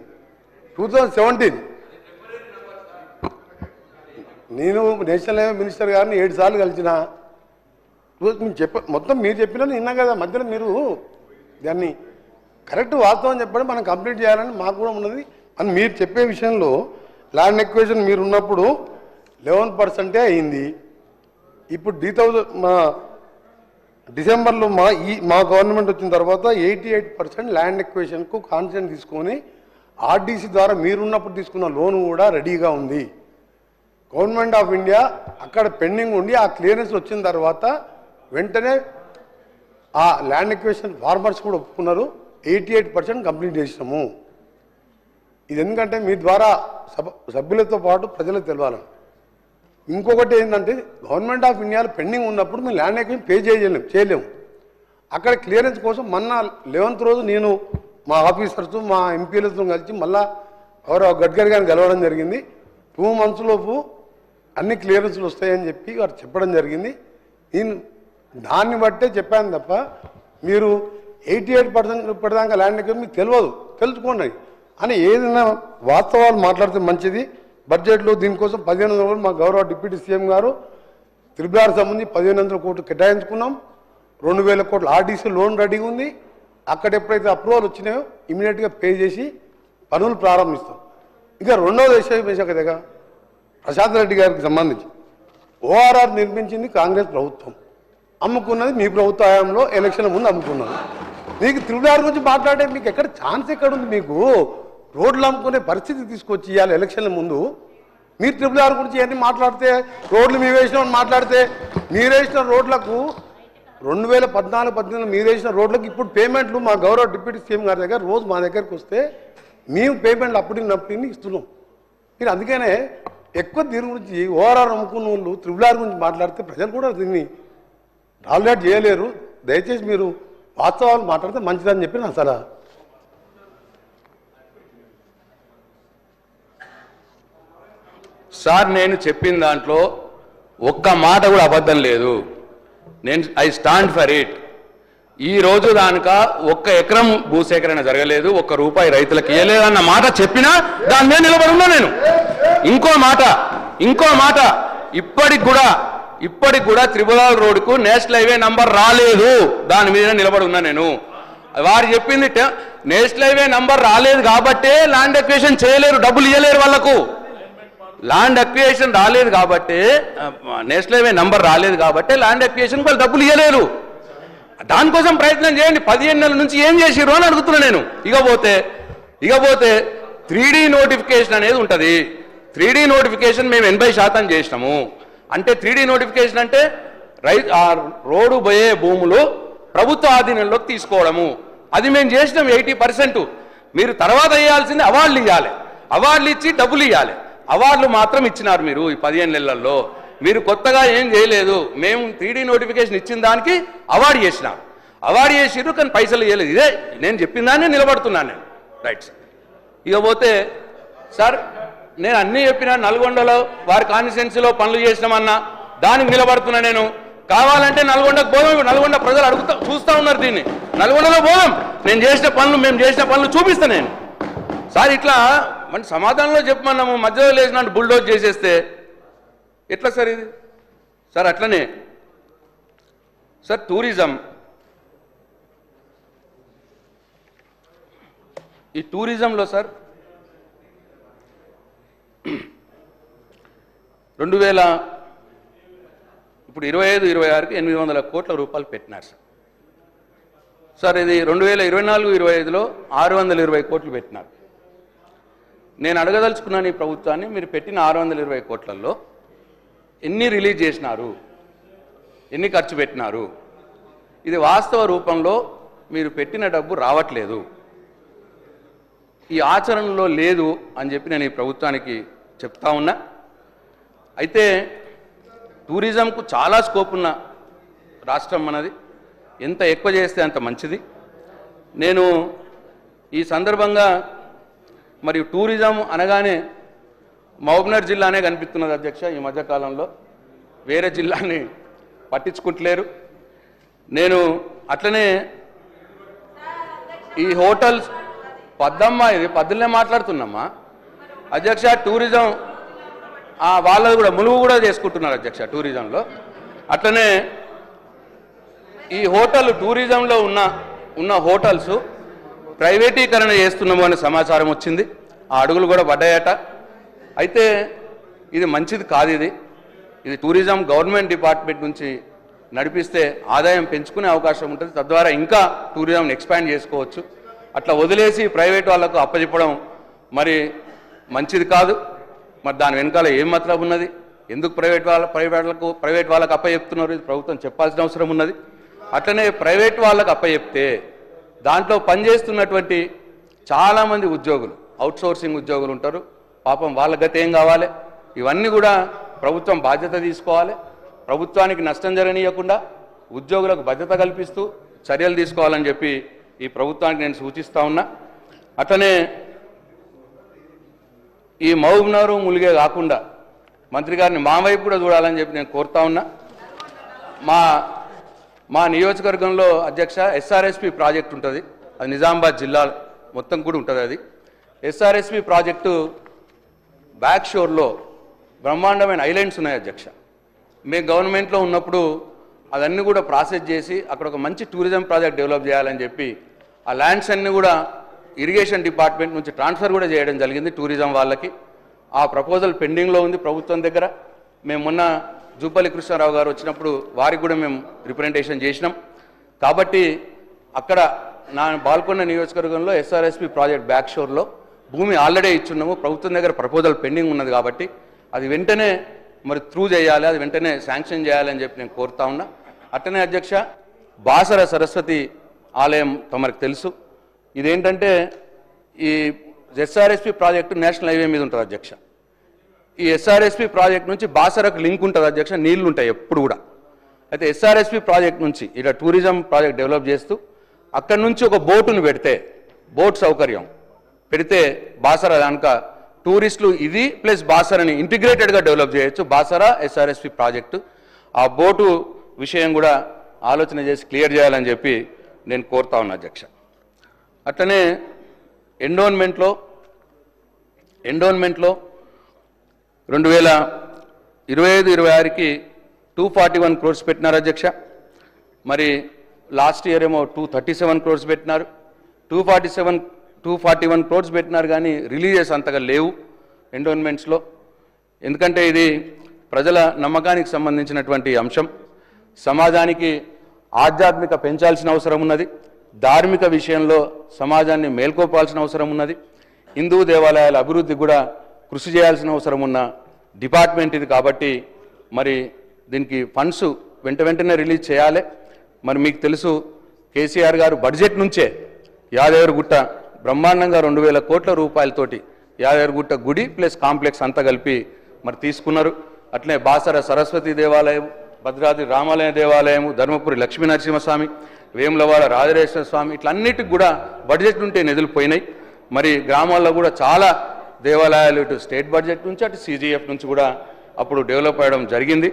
2017 నేను నేషనల్ హైవే మినిస్టర్ గారిని 7 సార్లు కలిసిన. మొత్తం మీరు చెప్పినా విన్నా కదా, మధ్యలో మీరు దాన్ని కరెక్ట్ వాస్తవం చెప్పడం మనం కంప్లీట్ చేయాలని మాకు కూడా ఉన్నది. అని మీరు చెప్పే విషయంలో ల్యాండ్ ఎక్వేషన్ మీరు ఉన్నప్పుడు 11% అయింది. ఇప్పుడు మా డిసెంబర్లో మా గవర్నమెంట్ వచ్చిన తర్వాత 88% ల్యాండ్ ఎక్వేషన్కు కాన్సెషన్ తీసుకొని ఆర్డీసీ ద్వారా మీరున్నప్పుడు తీసుకున్న లోన్ కూడా రెడీగా ఉంది. గవర్నమెంట్ ఆఫ్ ఇండియా అక్కడ పెండింగ్ ఉండి ఆ క్లియరెన్స్ వచ్చిన తర్వాత వెంటనే ఆ ల్యాండ్ ఎక్వేషన్ ఫార్మర్స్ కూడా ఒప్పుకున్నారు. 88% కంప్లీట్ చేసినాము. ఇది ఎందుకంటే మీ ద్వారా సభ్యులతో పాటు ప్రజలకు తెలవాలి. ఇంకొకటి ఏంటంటే గవర్నమెంట్ ఆఫ్ ఇండియాలో పెండింగ్ ఉన్నప్పుడు మేము ల్యాండ్ ఎక్వేషన్ పే చేయలేము. అక్కడ క్లియరెన్స్ కోసం మొన్న 11th రోజు నేను మా ఆఫీసర్స్ మా ఎంపీలతో కలిసి మళ్ళా గౌరవ గడ్కరీ గారిని కలవడం జరిగింది. 2 months లోపు అన్ని క్లియరెన్స్లు వస్తాయని చెప్పి వారు చెప్పడం జరిగింది. నేను దాన్ని బట్టే చెప్పాను తప్ప మీరు 88% ఇప్పటిదాకా ల్యాండ్ ఎక్వేషన్ మీకు తెలియదు, తెలుసుకోండి అని ఏదైనా వాస్తవాలు మాట్లాడితే మంచిది. బడ్జెట్లో దీనికోసం 1500 కోట్లు మా గౌరవ డిప్యూటీ సీఎం గారు RRR సంబంధించి 1500 కోట్లు కేటాయించుకున్నాం. 2000 కోట్లు ఆర్డీసీ లోన్ రెడీగా ఉంది. అక్కడ ఎప్పుడైతే అప్రూవల్ వచ్చినాయో ఇమీడియట్గా పే చేసి పనులు ప్రారంభిస్తాం. ఇంకా రెండవ విషయం కదా ప్రశాంత్ రెడ్డి గారికి సంబంధించి ORR నిర్మించింది కాంగ్రెస్ ప్రభుత్వం, అమ్ముకున్నది మీ ప్రభుత్వ హయాంలో ఎలక్షన్ ముందు అమ్ముకున్నది. మీకు RRR గురించి మాట్లాడే మీకు ఎక్కడ ఛాన్స్ ఎక్కడుంది? మీకు రోడ్లు అమ్ముకునే పరిస్థితి తీసుకొచ్చి ఇవ్వాలి ఎలక్షన్ల ముందు. మీరు RRR గురించి అన్నీ మాట్లాడితే రోడ్లు మీరు వేసినామని మాట్లాడితే మీరు వేసిన రోడ్లకు 2014-18 మీరు వేసిన రోడ్లకు ఇప్పుడు పేమెంట్లు మా గౌరవ డిప్యూటీ సీఎం గారి దగ్గర రోజు మా దగ్గరికి వస్తే మేము పేమెంట్లు అప్పటికి ఇస్తున్నాం. మీరు అందుకనే ఎక్కువ దీని గురించి ORR అమ్ముకున్న వాళ్ళు RRR గురించి మాట్లాడితే ప్రజలు కూడా దీన్ని టాలరేట్ చేయలేరు. దయచేసి మీరు వాస్తవాలు మాట్లాడితే మంచిదని చెప్పి నా సలహా. సార్ నేను చెప్పిన దాంట్లో ఒక్క మాట కూడా అబద్ధం లేదు. I stand for it. ఈ రోజు దానిక 1 ఎకరం భూసేకరణ జరగలేదు, 1 రూపాయి రైతులకు ఇవ్వలేదు అన్న మాట చెప్పినా దాని మీద నిలబడి ఉన్నా నేను. ఇంకో మాట ఇప్పటికి కూడా RRR రోడ్డుకు నేషనల్ హైవే నంబర్ రాలేదు, దాని మీద నిలబడి ఉన్నా నేను. వారు చెప్పింది నేషనల్ హైవే నంబర్ రాలేదు కాబట్టే ల్యాండ్ అక్విజిషన్ చేయలేరు, డబ్బులు ఇవ్వలేరు వాళ్ళకు. ల్యాండ్ అక్విజిషన్ రాలేదు కాబట్టి, నేషనల్ హైవే నంబర్ రాలేదు కాబట్టి ల్యాండ్ అక్విజిషన్ వాళ్ళు డబ్బులు ఇవ్వలేరు. దానికోసం ప్రయత్నం చేయండి. 15 నెలల నుంచి ఏం చేసిర్రు అని అడుగుతున్నా నేను. ఇకపోతే 3D నోటిఫికేషన్ అనేది ఉంటుంది. 3D నోటిఫికేషన్ మేము 80% చేసినాము. అంటే 3D నోటిఫికేషన్ అంటే రోడ్డు పోయే భూములు ప్రభుత్వ ఆధీనంలోకి తీసుకోవడము. అది మేము చేసినాం 80%. మీరు తర్వాత వేయాల్సింది అవార్డులు ఇవ్వాలి, అవార్డులు ఇచ్చి డబ్బులు ఇవ్వాలి. అవార్డులు మాత్రం ఇచ్చినారు మీరు ఈ 15 నెలల్లో. మీరు కొత్తగా ఏం చేయలేదు. మేము 3D నోటిఫికేషన్ ఇచ్చిన దానికి అవార్డు చేసినాం, అవార్డు చేసిర్రు కానీ పైసలు ఇవ్వలేదు. ఇదే నేను చెప్పిన దాన్ని నిలబడుతున్నాను నేను. Right sir. ఇకపోతే సార్ నేను అన్నీ చెప్పినా, నల్గొండలో వారి కాన్స్టిట్యున్సీలో పనులు చేసినామన్నా దానికి నిలబడుతున్నా నేను. కావాలంటే నల్గొండకు పోదాం, నల్గొండ ప్రజలు చూస్తూ ఉన్నారు దీన్ని. నల్గొండలో పోదాం, మేము చేసిన పనులు చూపిస్తా నేను. సార్ ఇట్లా మన సమాధానంలో చెప్పమన్నాము, మధ్యలో లేచినట్టు బుల్డోజ్ చేసేస్తే ఎట్లా సార్ ఇది? సార్ అట్లనే సార్ ఈ టూరిజంలో సార్ ఇప్పుడు 25-26కి 800 కోట్ల రూపాయలు పెట్టినారు సార్. సార్ ఇది 2024-25లో 620 కోట్లు పెట్టినారు. నేను అడగదలుచుకున్నాను ఈ ప్రభుత్వాన్ని, మీరు పెట్టిన 620 కోట్లలో ఎన్ని రిలీజ్ చేసినారు, ఎన్ని ఖర్చు పెట్టినారు? ఇది వాస్తవ రూపంలో మీరు పెట్టిన డబ్బు రావట్లేదు, ఈ ఆచరణలో లేదు అని చెప్పి నేను ఈ ప్రభుత్వానికి చెప్తా ఉన్నా. అయితే టూరిజంకు చాలా స్కోప్ ఉన్న రాష్ట్రం మనది, ఎంత ఎక్కువ చేస్తే అంత మంచిది. నేను ఈ సందర్భంగా మరి టూరిజం అనగానే మహబూబ్నగర్ జిల్లానే కనిపిస్తున్నది అధ్యక్ష. ఈ మధ్యకాలంలో వేరే జిల్లాని పట్టించుకుంటలేరు. నేను అట్లనే ఈ హోటల్స్ ఇది పద్దులనే మాట్లాడుతున్నామ్మా అధ్యక్ష. టూరిజం వాళ్ళది కూడా ములుగు కూడా చేసుకుంటున్నారు అధ్యక్ష టూరిజంలో. అట్లనే ఈ హోటల్ టూరిజంలో ఉన్న హోటల్స్ ప్రైవేటీకరణ చేస్తున్నాము అనే సమాచారం వచ్చింది. ఆ అడుగులు కూడా పడ్డాయట. అయితే ఇది మంచిది కాదు. ఇది టూరిజం గవర్నమెంట్ డిపార్ట్మెంట్ నుంచి నడిపిస్తే ఆదాయం పెంచుకునే అవకాశం ఉంటుంది, తద్వారా ఇంకా టూరిజంని ఎక్స్పాండ్ చేసుకోవచ్చు. అట్లా వదిలేసి ప్రైవేట్ వాళ్ళకు అప్పచెప్పడం మరి మంచిది కాదు. మరి దాని వెనకాల ఏం మతలబు ఉన్నది? ఎందుకు ప్రైవేట్ వాళ్ళకు అప్పచెప్తున్నారు? ఇది ప్రభుత్వం చెప్పాల్సిన అవసరం ఉన్నది. అట్లనే ప్రైవేట్ వాళ్ళకు అప్పచెప్తే దాంట్లో పనిచేస్తున్నటువంటి చాలామంది ఉద్యోగులు, అవుట్సోర్సింగ్ ఉద్యోగులు ఉంటారు, పాపం వాళ్ళ గతి ఏం కావాలి? ఇవన్నీ కూడా ప్రభుత్వం బాధ్యత తీసుకోవాలి. ప్రభుత్వానికి నష్టం జరగనీయకుండా ఉద్యోగులకు భద్రత కల్పిస్తూ చర్యలు తీసుకోవాలని చెప్పి ఈ ప్రభుత్వానికి నేను సూచిస్తా ఉన్నా. అట్లనే ఈ మహబూబ్నగర్ ములిగే కాకుండా మంత్రి గారిని మా వైపు కూడా చూడాలని చెప్పి నేను కోరుతా ఉన్నా. మా నియోజకవర్గంలో అధ్యక్ష ఎస్ఆర్ఎస్పి ప్రాజెక్ట్ ఉంటుంది, అది నిజామాబాద్ జిల్లా మొత్తం కూడా ఉంటుంది. అది ఎస్ఆర్ఎస్పి ప్రాజెక్టు బ్యాక్ షోర్లో బ్రహ్మాండమైన ఐలాండ్స్ ఉన్నాయి అధ్యక్ష. మేము గవర్నమెంట్లో ఉన్నప్పుడు అదన్నీ కూడా ప్రాసెస్ చేసి అక్కడ ఒక మంచి టూరిజం ప్రాజెక్ట్ డెవలప్ చేయాలని చెప్పి ఆ ల్యాండ్స్ అన్నీ కూడా ఇరిగేషన్ డిపార్ట్మెంట్ నుంచి ట్రాన్స్ఫర్ కూడా చేయడం జరిగింది టూరిజం వాళ్ళకి. ఆ ప్రపోజల్ పెండింగ్లో ఉంది ప్రభుత్వం దగ్గర. మేము మొన్న జూపల్లి కృష్ణారావు గారు వచ్చినప్పుడు వారికి కూడా మేము రిప్రజెంటేషన్ చేసినాం. కాబట్టి అక్కడ నా బాల్కొండ నియోజకవర్గంలో ఎస్ఆర్ఎస్పి ప్రాజెక్ట్ బ్యాక్ షోర్లో భూమి ఆల్రెడీ ఇచ్చున్నాము. ప్రభుత్వం దగ్గర ప్రపోజల్ పెండింగ్ ఉన్నది కాబట్టి అది వెంటనే మరి త్రూ చేయాలి, అది వెంటనే శాంక్షన్ చేయాలని చెప్పి నేను కోరుతా ఉన్నా. అట్టనే అధ్యక్ష బాసర సరస్వతి ఆలయం తమకు తెలుసు. ఇదేంటంటే ఈ ఎస్ఆర్ఎస్పి ప్రాజెక్టు నేషనల్ హైవే మీద ఉంటుంది అధ్యక్ష. ఈ ఎస్ఆర్ఎస్పి ప్రాజెక్ట్ నుంచి బాసరకు లింక్ ఉంటుంది అధ్యక్ష, నీళ్లు ఉంటాయి ఎప్పుడు కూడా. అయితే ఎస్ఆర్ఎస్పి ప్రాజెక్ట్ నుంచి ఇలా టూరిజం ప్రాజెక్ట్ డెవలప్ చేస్తూ అక్కడి నుంచి ఒక బోటును పెడితే, బోట్ సౌకర్యం పెడితే బాసర దానిక టూరిస్టులు ఇది ప్లస్ బాసరని ఇంటిగ్రేటెడ్గా డెవలప్ చేయొచ్చు. బాసర ఎస్ఆర్ఎస్పి ప్రాజెక్టు ఆ బోటు విషయం కూడా ఆలోచన చేసి క్లియర్ చేయాలని చెప్పి నేను కోరుతా ఉన్నా అధ్యక్ష. అట్లనే ఎండోన్మెంట్లో 2025-26కి 241 crores పెట్టినారు అధ్యక్ష. మరి లాస్ట్ ఇయర్ ఏమో 237 crores పెట్టినారు. 241 crores పెట్టినారు కానీ రిలీజెస్ అంతగా లేవు ఎండోన్మెంట్స్లో. ఎందుకంటే ఇది ప్రజల నమ్మకానికి సంబంధించినటువంటి అంశం. సమాజానికి ఆధ్యాత్మిక పెంచాల్సిన అవసరం ఉన్నది, ధార్మిక విషయంలో సమాజాన్ని మేల్కొల్పాల్సిన అవసరం ఉన్నది, హిందూ దేవాలయాల అభివృద్ధి కూడా కృషి చేయాల్సిన అవసరం ఉన్న డిపార్ట్మెంట్ ఇది. కాబట్టి మరి దీనికి ఫండ్స్ వెంటనే రిలీజ్ చేయాలి. మరి మీకు తెలుసు కేసీఆర్ గారు బడ్జెట్ నుంచే యాదగిరిగుట్ట బ్రహ్మాండంగా 2000 కోట్ల రూపాయలతోటి యాదగిరిగుట్ట గుడి ప్లస్ కాంప్లెక్స్ అంతా కలిపి మరి తీసుకున్నారు. అట్లనే బాసర సరస్వతి దేవాలయం, భద్రాద్రి రామాలయ దేవాలయము, ధర్మపురి లక్ష్మీ నరసింహస్వామి, వేములవాడ రాజరాజేశ్వర స్వామి, ఇట్లన్నిటికి కూడా బడ్జెట్ నుంటే నిధులు పోయినాయి. మరి గ్రామాల్లో కూడా చాలా దేవాలయాలు ఇటు స్టేట్ బడ్జెట్ నుంచి అటు సిజిఎఫ్ నుంచి కూడా అప్పుడు డెవలప్ అవ్వడం జరిగింది.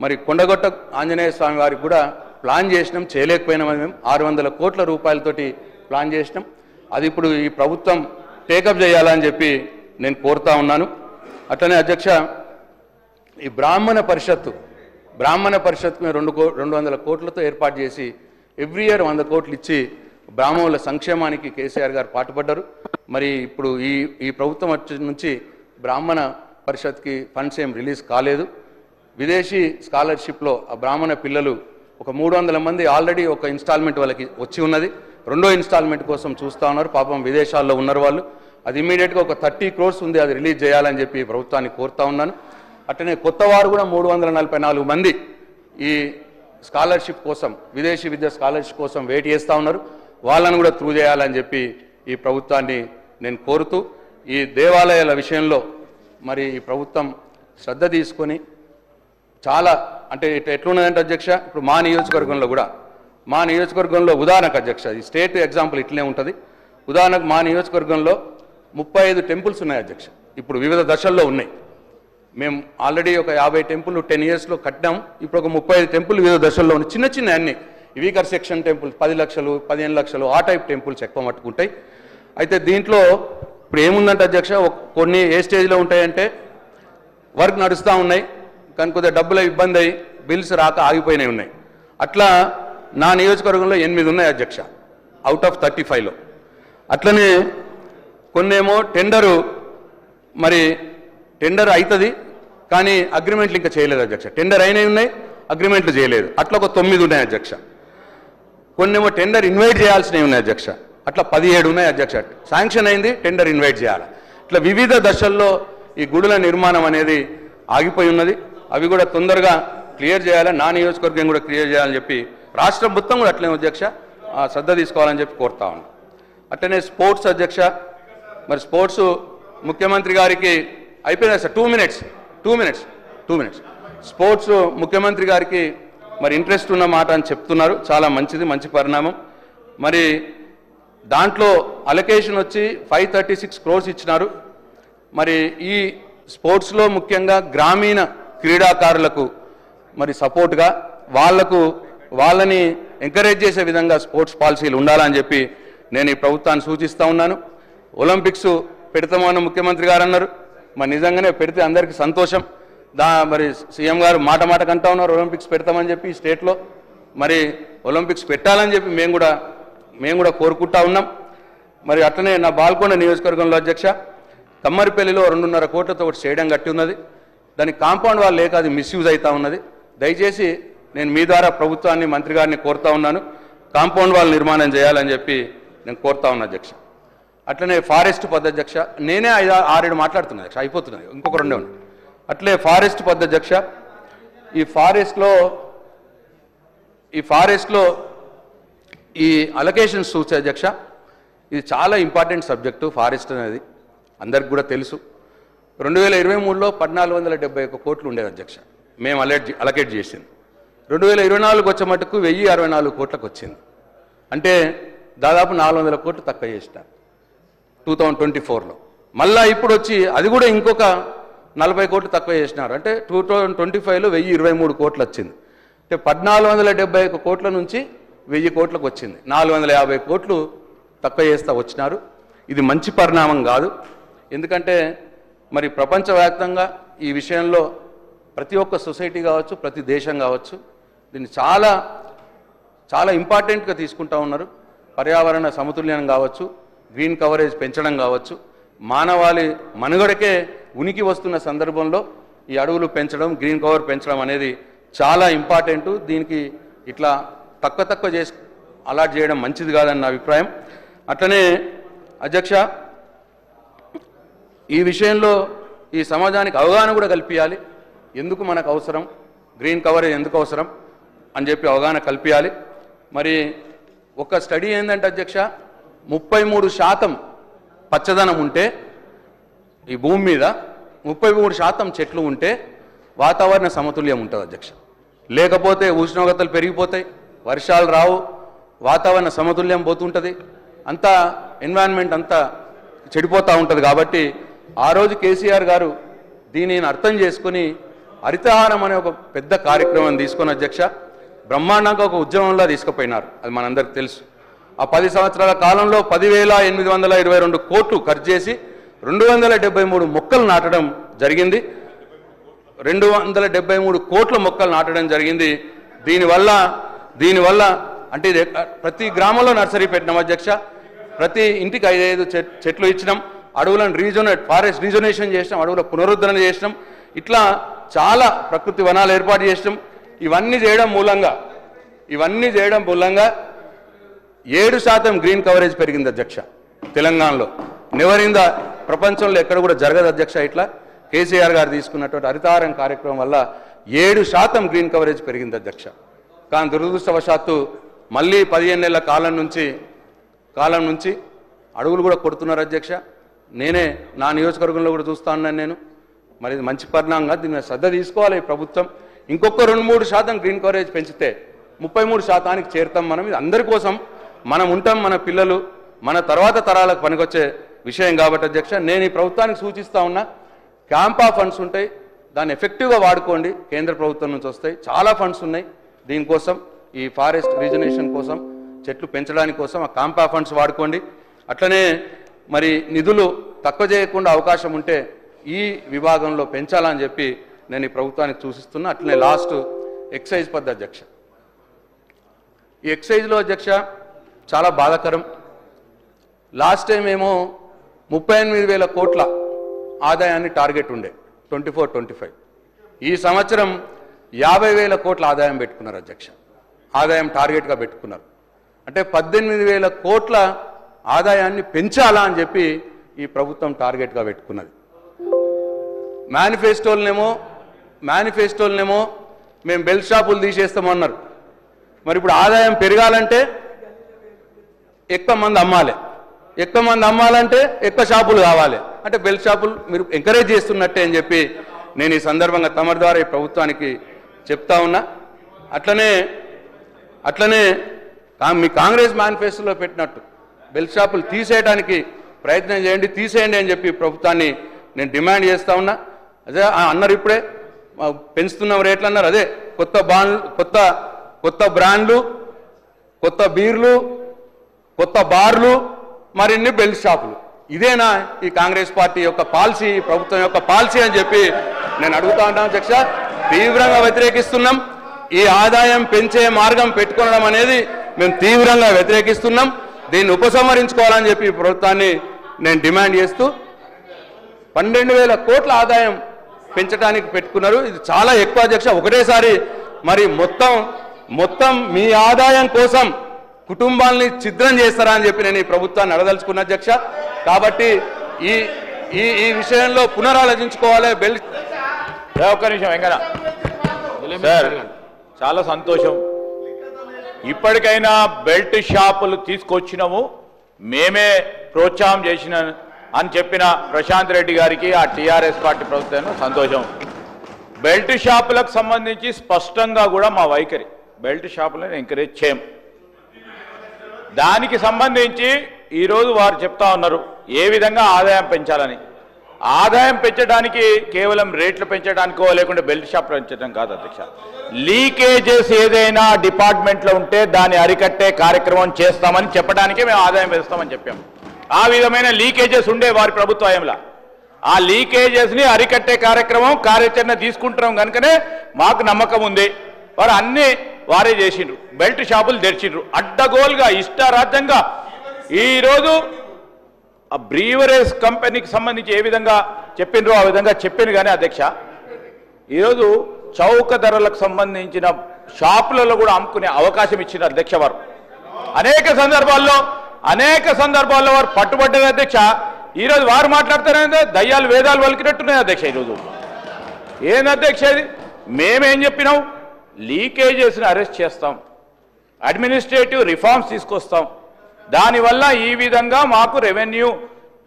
మరి కొండగొట్ట ఆంజనేయ స్వామి వారికి కూడా ప్లాన్ చేసినాం, చేయలేకపోయినామని మేము 600 కోట్ల రూపాయలతోటి ప్లాన్ చేసినాం. అది ఇప్పుడు ఈ ప్రభుత్వం టేకప్ చేయాలని చెప్పి నేను కోరుతా ఉన్నాను. అట్లనే అధ్యక్ష ఈ బ్రాహ్మణ పరిషత్తు మేము 200 కోట్లతో ఏర్పాటు చేసి ఎవ్రీ ఇయర్ 100 కోట్లు ఇచ్చి బ్రాహ్మణుల సంక్షేమానికి కేసీఆర్ గారు పాటుపడ్డారు. మరి ఇప్పుడు ఈ ప్రభుత్వం నుంచి బ్రాహ్మణ పరిషత్కి ఫండ్స్ ఏం రిలీజ్ కాలేదు. విదేశీ స్కాలర్షిప్లో ఆ బ్రాహ్మణ పిల్లలు ఒక 300 మంది ఆల్రెడీ ఒక ఇన్స్టాల్మెంట్ వాళ్ళకి వచ్చి ఉన్నది. రెండో ఇన్స్టాల్మెంట్ కోసం చూస్తూ ఉన్నారు. పాపం విదేశాల్లో ఉన్నారు వాళ్ళు. అది ఇమీడియట్గా ఒక 30 crores ఉంది, అది రిలీజ్ చేయాలని చెప్పి ప్రభుత్వాన్ని కోరుతా ఉన్నాను. అట్లనే కొత్త వారు కూడా 344 మంది ఈ స్కాలర్షిప్ కోసం, విదేశీ విద్య స్కాలర్షిప్ కోసం వెయిట్ చేస్తూ ఉన్నారు. వాళ్ళను కూడా త్రూ చేయాలని చెప్పి ఈ ప్రభుత్వాన్ని నేను కోరుతూ, ఈ దేవాలయాల విషయంలో మరి ఈ ప్రభుత్వం శ్రద్ధ తీసుకొని చాలా అంటే ఎట్లున్నదంటే అధ్యక్ష, ఇప్పుడు మా నియోజకవర్గంలో ఉదాహరణకు అధ్యక్ష, ఈ స్టేట్ ఎగ్జాంపుల్ ఇట్లనే ఉంటుంది. ఉదాహరణకు మా నియోజకవర్గంలో 35 టెంపుల్స్ ఉన్నాయి అధ్యక్ష. ఇప్పుడు వివిధ దశల్లో ఉన్నాయి. మేము ఆల్రెడీ ఒక 50 టెంపుల్ 10 yearsలో కట్టినాం. ఇప్పుడు ఒక 35 టెంపుల్ వివిధ దశల్లో ఉన్నాయి. చిన్న చిన్న అన్ని వీకర్ సెక్షన్ టెంపుల్స్ 10 లక్షలు 15 లక్షలు ఆ టైప్ టెంపుల్స్ ఎక్కువ మట్టుకుంటాయి. అయితే దీంట్లో ఇప్పుడు ఏముందంటే అధ్యక్ష, కొన్ని ఏ స్టేజ్లో ఉంటాయంటే వర్క్ నడుస్తూ ఉన్నాయి కానీ కొద్దిగా డబ్బుల ఇబ్బంది అయ్యి బిల్స్ రాక ఆగిపోయినవి ఉన్నాయి. అట్లా నా నియోజకవర్గంలో 8 ఉన్నాయి అధ్యక్ష, అవుట్ ఆఫ్ 35లో. అట్లనే కొన్నేమో టెండర్ అవుతుంది కానీ అగ్రిమెంట్లు ఇంకా చేయలేదు అధ్యక్ష. టెండర్ అయినవి ఉన్నాయి, అగ్రిమెంట్లు చేయలేదు. అట్లా ఒక 9 ఉన్నాయి అధ్యక్ష. కొన్నేమో టెండర్ ఇన్వైట్ చేయాల్సినవి ఉన్నాయి అధ్యక్ష. అట్లా 17 ఉన్నాయి అధ్యక్ష. శాంక్షన్ అయింది, టెండర్ ఇన్వైట్ చేయాలి. ఇట్లా వివిధ దశల్లో ఈ గుడుల నిర్మాణం అనేది ఆగిపోయి ఉన్నది. అవి కూడా తొందరగా క్లియర్ చేయాలి, నా నియోజకవర్గం కూడా క్లియర్ చేయాలని చెప్పి రాష్ట్రం మొత్తం కూడా అట్లనే అధ్యక్ష శ్రద్ధ తీసుకోవాలని చెప్పి కోరుతా ఉన్నాను. అట్లనే స్పోర్ట్స్ అధ్యక్ష, మరి స్పోర్ట్స్ ముఖ్యమంత్రి గారికి అయిపోయింది సార్. 2 minutes. స్పోర్ట్స్ ముఖ్యమంత్రి గారికి మరి ఇంట్రెస్ట్ ఉన్న మాట అని చెప్తున్నారు. చాలా మంచిది, మంచి పరిణామం. మరి దాంట్లో అలొకేషన్ వచ్చి 536 crores ఇచ్చినారు. మరి ఈ స్పోర్ట్స్లో ముఖ్యంగా గ్రామీణ క్రీడాకారులకు మరి సపోర్ట్గా వాళ్ళని ఎంకరేజ్ చేసే విధంగా స్పోర్ట్స్ పాలసీలు ఉండాలని చెప్పి నేను ఈ ప్రభుత్వాన్ని సూచిస్తూ ఉన్నాను. ఒలింపిక్స్ పెడతామని ముఖ్యమంత్రి గారు అన్నారు. మరి నిజంగానే పెడితే అందరికీ సంతోషం. మరి సీఎం గారు మాట కంటా ఉన్నారు ఒలింపిక్స్ పెడతామని చెప్పి ఈ స్టేట్లో. మరి ఒలింపిక్స్ పెట్టాలని చెప్పి మేము కూడా కోరుకుంటా ఉన్నాం. మరి అట్లనే నా బాల్కొండ నియోజకవర్గంలో అధ్యక్ష, కమ్మరిపల్లిలో 2.5 కోట్లతో ఒకటి స్టేడియం కట్టి ఉన్నది. దానికి కాంపౌండ్ వాళ్ళు లేక అది మిస్యూజ్ అవుతా ఉన్నది. దయచేసి నేను మీ ద్వారా ప్రభుత్వాన్ని, మంత్రి గారిని కోరుతా ఉన్నాను, కాంపౌండ్ వాల్ నిర్మాణం చేయాలని చెప్పి నేను కోరుతా ఉన్నా అధ్యక్ష. అట్లనే ఫారెస్ట్ పద్ధతి అధ్యక్ష, నేనే 5-6 మాట్లాడుతున్నా అధ్యక్ష, అయిపోతున్నది, ఇంకొక 2 ఉన్నాయి. అట్లే ఫారెస్ట్ పద్ధతి అధ్యక్ష, ఈ ఫారెస్ట్లో ఈ అలొకేషన్స్ చూసే అధ్యక్ష, ఇది చాలా ఇంపార్టెంట్ సబ్జెక్టు. ఫారెస్ట్ అనేది అందరికి కూడా తెలుసు. 2023లో 1471 కోట్లు ఉండేది అధ్యక్ష, మేము అలొకేట్ చేసింది. 2024 వచ్చే మటుకు 1064 కోట్లకు వచ్చింది. అంటే దాదాపు 400 కోట్లు తక్కువ చేసినారు 2024లో. మళ్ళా ఇప్పుడు వచ్చి అది కూడా ఇంకొక 40 కోట్లు తక్కువ చేసినారు. అంటే 2025లో 1023 కోట్లు వచ్చింది. అంటే 1471 కోట్ల నుంచి 1000 కోట్లకు వచ్చింది. 450 కోట్లు తక్కువ చేస్తూ వచ్చినారు. ఇది మంచి పరిణామం కాదు. ఎందుకంటే మరి ప్రపంచవ్యాప్తంగా ఈ విషయంలో ప్రతి ఒక్క సొసైటీ కావచ్చు, ప్రతి దేశం కావచ్చు, దీన్ని చాలా చాలా ఇంపార్టెంట్గా తీసుకుంటా ఉన్నారు. పర్యావరణ సమతుల్యం కావచ్చు, గ్రీన్ కవరేజ్ పెంచడం కావచ్చు, మానవాళి మనుగడకే ఉనికి వస్తున్న సందర్భంలో ఈ అడవులు పెంచడం, గ్రీన్ కవర్ పెంచడం అనేది చాలా ఇంపార్టెంటు. దీనికి ఇట్లా తక్కువ చేసి అలాట్ చేయడం మంచిది కాదని నా అభిప్రాయం. అట్లనే అధ్యక్ష, ఈ విషయంలో ఈ సమాజానికి అవగాహన కూడా కల్పించాలి. ఎందుకు మనకు అవసరం, గ్రీన్ కవరేజ్ ఎందుకు అవసరం అని చెప్పి అవగాహన కల్పించాలి. మరి ఒక స్టడీ ఏంటంటే అధ్యక్ష, 33% పచ్చదనం ఉంటే ఈ భూమి మీద 33% చెట్లు ఉంటే వాతావరణ సమతుల్యం ఉంటుంది అధ్యక్ష. లేకపోతే ఉష్ణోగ్రతలు పెరిగిపోతాయి, వర్షాలు రావు, వాతావరణ సమతుల్యం పోతుంటుంది, అంతా ఎన్విరాన్మెంట్ అంతా చెడిపోతూ ఉంటుంది. కాబట్టి ఆ రోజు కేసీఆర్ గారు దీనిని అర్థం చేసుకుని హరితహారం అనే ఒక పెద్ద కార్యక్రమం తీసుకొని అధ్యక్ష బ్రహ్మాండంగా ఒక ఉద్యమంలో తీసుకుపోయినారు. అది మనందరికి తెలుసు. ఆ 10 సంవత్సరాల కాలంలో 10,822 కోట్లు ఖర్చు చేసి 273 మొక్కలు నాటడం జరిగింది. 273 కోట్ల మొక్కలు నాటడం జరిగింది. దీనివల్ల అంటే ప్రతి గ్రామంలో నర్సరీ పెట్టినాం అధ్యక్ష. ప్రతి ఇంటికి 5-5 చెట్లు ఇచ్చినాం. అడవులను ఫారెస్ట్ రీజనరేషన్ చేసినాం, అడవుల పునరుద్ధరణ చేసినాం, ఇట్లా చాలా ప్రకృతి వనాలు ఏర్పాటు చేసినాం. ఇవన్నీ చేయడం మూలంగా 7% గ్రీన్ కవరేజ్ పెరిగింది అధ్యక్ష తెలంగాణలో. నెవర్ ఇన్ ద ప్రపంచంలో ఎక్కడ కూడా జరగదు అధ్యక్ష. ఇట్లా కేసీఆర్ గారు తీసుకున్నటువంటి హరితహారం కార్యక్రమం వల్ల 7% గ్రీన్ కవరేజ్ పెరిగింది అధ్యక్ష. కానీ దురదృష్టవశాత్తు మళ్ళీ 15 నెలల కాలం నుంచి అడవులు కూడా కొడుతున్నారు అధ్యక్ష. నేనే నా నియోజకవర్గంలో కూడా చూస్తా ఉన్నాను నేను. మరి ఇది మంచి పరిణామంగా దీని మీద శ్రద్ధ తీసుకోవాలి ఈ ప్రభుత్వం. ఇంకొక 2-3% గ్రీన్ కవరేజ్ పెంచితే 33%కి చేరుతాం మనం. ఇది అందరి కోసం మనం ఉంటాం, మన పిల్లలు మన తర్వాత తరాలకు పనికొచ్చే విషయం కాబట్టి అధ్యక్ష నేను ఈ ప్రభుత్వానికి సూచిస్తా ఉన్నా, క్యాంపా ఫండ్స్ ఉంటాయి, దాన్ని ఎఫెక్టివ్గా వాడుకోండి. కేంద్ర ప్రభుత్వం నుంచి వస్తాయి, చాలా ఫండ్స్ ఉన్నాయి దీనికోసం, ఈ ఫారెస్ట్ రీజనరేషన్ కోసం, చెట్లు పెంచడానికి కోసం ఆ క్యాంపా ఫండ్స్ వాడుకోండి. అట్లనే మరి నిధులు తక్కువ చేయకుండా అవకాశం ఉంటే ఈ విభాగంలో పెంచాలని చెప్పి నేను ఈ ప్రభుత్వానికి సూచిస్తున్నా. అట్లనే లాస్ట్ ఎక్సైజ్ పద్ధతి అధ్యక్ష. ఈ ఎక్సైజ్లో అధ్యక్ష చాలా బాధాకరం. లాస్ట్ టైం ఏమో 38,000 కోట్ల ఆదాయాన్ని టార్గెట్ ఉండే 24-25. ఈ సంవత్సరం 50,000 కోట్ల ఆదాయం పెట్టుకున్నారు అధ్యక్ష. ఆదాయం టార్గెట్గా పెట్టుకున్నారు. అంటే 18,000 కోట్ల ఆదాయాన్ని పెంచాలా అని చెప్పి ఈ ప్రభుత్వం టార్గెట్గా పెట్టుకున్నది. మేనిఫెస్టోలనేమో మేము బెల్ట్ షాపులు తీసేస్తామన్నారు. మరి ఇప్పుడు ఆదాయం పెరగాలంటే ఎక్కువ మంది అమ్మాలంటే ఎక్కువ షాపులు కావాలి. అంటే బెల్ట్ షాపులు మీరు ఎంకరేజ్ చేస్తున్నట్టే అని చెప్పి నేను ఈ సందర్భంగా తమరి ద్వారా ఈ ప్రభుత్వానికి చెప్తా ఉన్నా. అట్లనే మీ కాంగ్రెస్ మేనిఫెస్టోలో పెట్టినట్టు బెల్ట్ షాపులు తీసేయడానికి ప్రయత్నం చేయండి, తీసేయండి అని చెప్పి ప్రభుత్వాన్ని నేను డిమాండ్ చేస్తా ఉన్నా. అదే అన్నారు ఇప్పుడే పెంచుతున్న రేట్లు అన్నారు. అదే కొత్త బ్రాండ్లు, కొత్త బీర్లు, కొత్త బార్లు, మరిన్ని బెల్ట్ షాపులు. ఇదేనా ఈ కాంగ్రెస్ పార్టీ యొక్క పాలసీ, ప్రభుత్వం యొక్క పాలసీ అని చెప్పి నేను అడుగుతా ఉంటాను అధ్యక్ష. తీవ్రంగా వ్యతిరేకిస్తున్నాం. ఈ ఆదాయం పెంచే మార్గం పెట్టుకోవడం అనేది మేము తీవ్రంగా వ్యతిరేకిస్తున్నాం. దీన్ని ఉపసంహరించుకోవాలని చెప్పి ప్రభుత్వాన్ని నేను డిమాండ్ చేస్తూ 12,000 కోట్ల ఆదాయం పెంచడానికి పెట్టుకున్నారు. ఇది చాలా ఎక్కువ అధ్యక్ష. ఒకటేసారి మరి మొత్తం మీ ఆదాయం కోసం కుటుంబాలని ఛిద్రం చేస్తారా అని చెప్పి నేను ఈ ప్రభుత్వాన్ని అడదలుచుకున్న అధ్యక్ష. కాబట్టి ఈ విషయంలో పునరాలోచించుకోవాలి. ఒక్క నిమిషం వెంకన్న సార్, చాలా సంతోషం. ఇప్పటికైనా బెల్ట్ షాపులు తీసుకొచ్చినాము, మేమే ప్రోత్సాహం చేసిన అని చెప్పిన ప్రశాంత్ రెడ్డి గారికి, ఆ టీఆర్ఎస్ పార్టీ ప్రభుత్వం సంతోషం. బెల్ట్ షాపులకు సంబంధించి స్పష్టంగా కూడా మా వైఖరి, బెల్ట్ షాపులను ఎంకరేజ్ చేయం. దానికి సంబంధించి ఈరోజు వారు చెప్తా ఉన్నారు ఏ విధంగా ఆదాయం పెంచాలని. ఆదాయం పెంచడానికి కేవలం రేట్లు పెంచడానికో లేకుంటే బెల్ట్ షాప్ పెంచడం కాదు అధ్యక్ష. లీకేజెస్ ఏదైనా డిపార్ట్మెంట్లో ఉంటే దాన్ని అరికట్టే కార్యక్రమం చేస్తామని చెప్పడానికే మేము ఆదాయం పెంచుతామని చెప్పాం. ఆ విధమైన లీకేజెస్ ఉండే వారి ప్రభుత్వంలో ఆ లీకేజెస్ని అరికట్టే కార్యాచరణ తీసుకుంటున్నాం కనుకనే మాకు నమ్మకం ఉంది. వారు అన్ని వారే చేసిండ్రు, బెల్ట్ షాపులు తెరిచిండ్రు అడ్డగోలుగా ఇష్టారాజ్యంగా. ఈరోజు ఆ బ్రీవరేజ్ కంపెనీకి సంబంధించి ఏ విధంగా చెప్పిండ్రో ఆ విధంగా చెప్పిండ్రు. కానీ అధ్యక్ష ఈరోజు చౌక ధరలకు సంబంధించిన షాపులలో కూడా అమ్ముకునే అవకాశం ఇచ్చిన అధ్యక్ష వారు అనేక సందర్భాల్లో వారు పట్టుబడ్డారు అధ్యక్ష. ఈరోజు వారు మాట్లాడతారంటే దయ్యాలు వేదాలు వలికినట్టున్నాయి అధ్యక్ష. ఈరోజు ఏంది అధ్యక్ష ఇది? మేమేం చెప్పినాం? లీకేజెస్ని అరెస్ట్ చేస్తాం, అడ్మినిస్ట్రేటివ్ రిఫార్మ్స్ తీసుకొస్తాం, దానివల్ల ఈ విధంగా మాకు రెవెన్యూ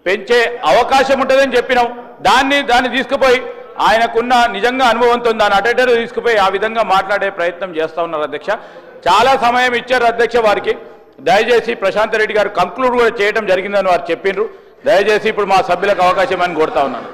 పెంచే అవకాశం ఉంటుందని చెప్పినాం. దాన్ని తీసుకుపోయి ఆయనకున్న నిజంగా అనుభవంతో దాన్ని అటెండర్ తీసుకుపోయి ఆ విధంగా మాట్లాడే ప్రయత్నం చేస్తూ ఉన్నారు అధ్యక్ష. చాలా సమయం ఇచ్చారు అధ్యక్ష వారికి. దయచేసి ప్రశాంత్ రెడ్డి గారు కంక్లూడ్ కూడా చేయడం జరిగిందని వారు చెప్పిండ్రు. దయచేసి ఇప్పుడు మా సభ్యులకు అవకాశం అని కోరుతా ఉన్నాను.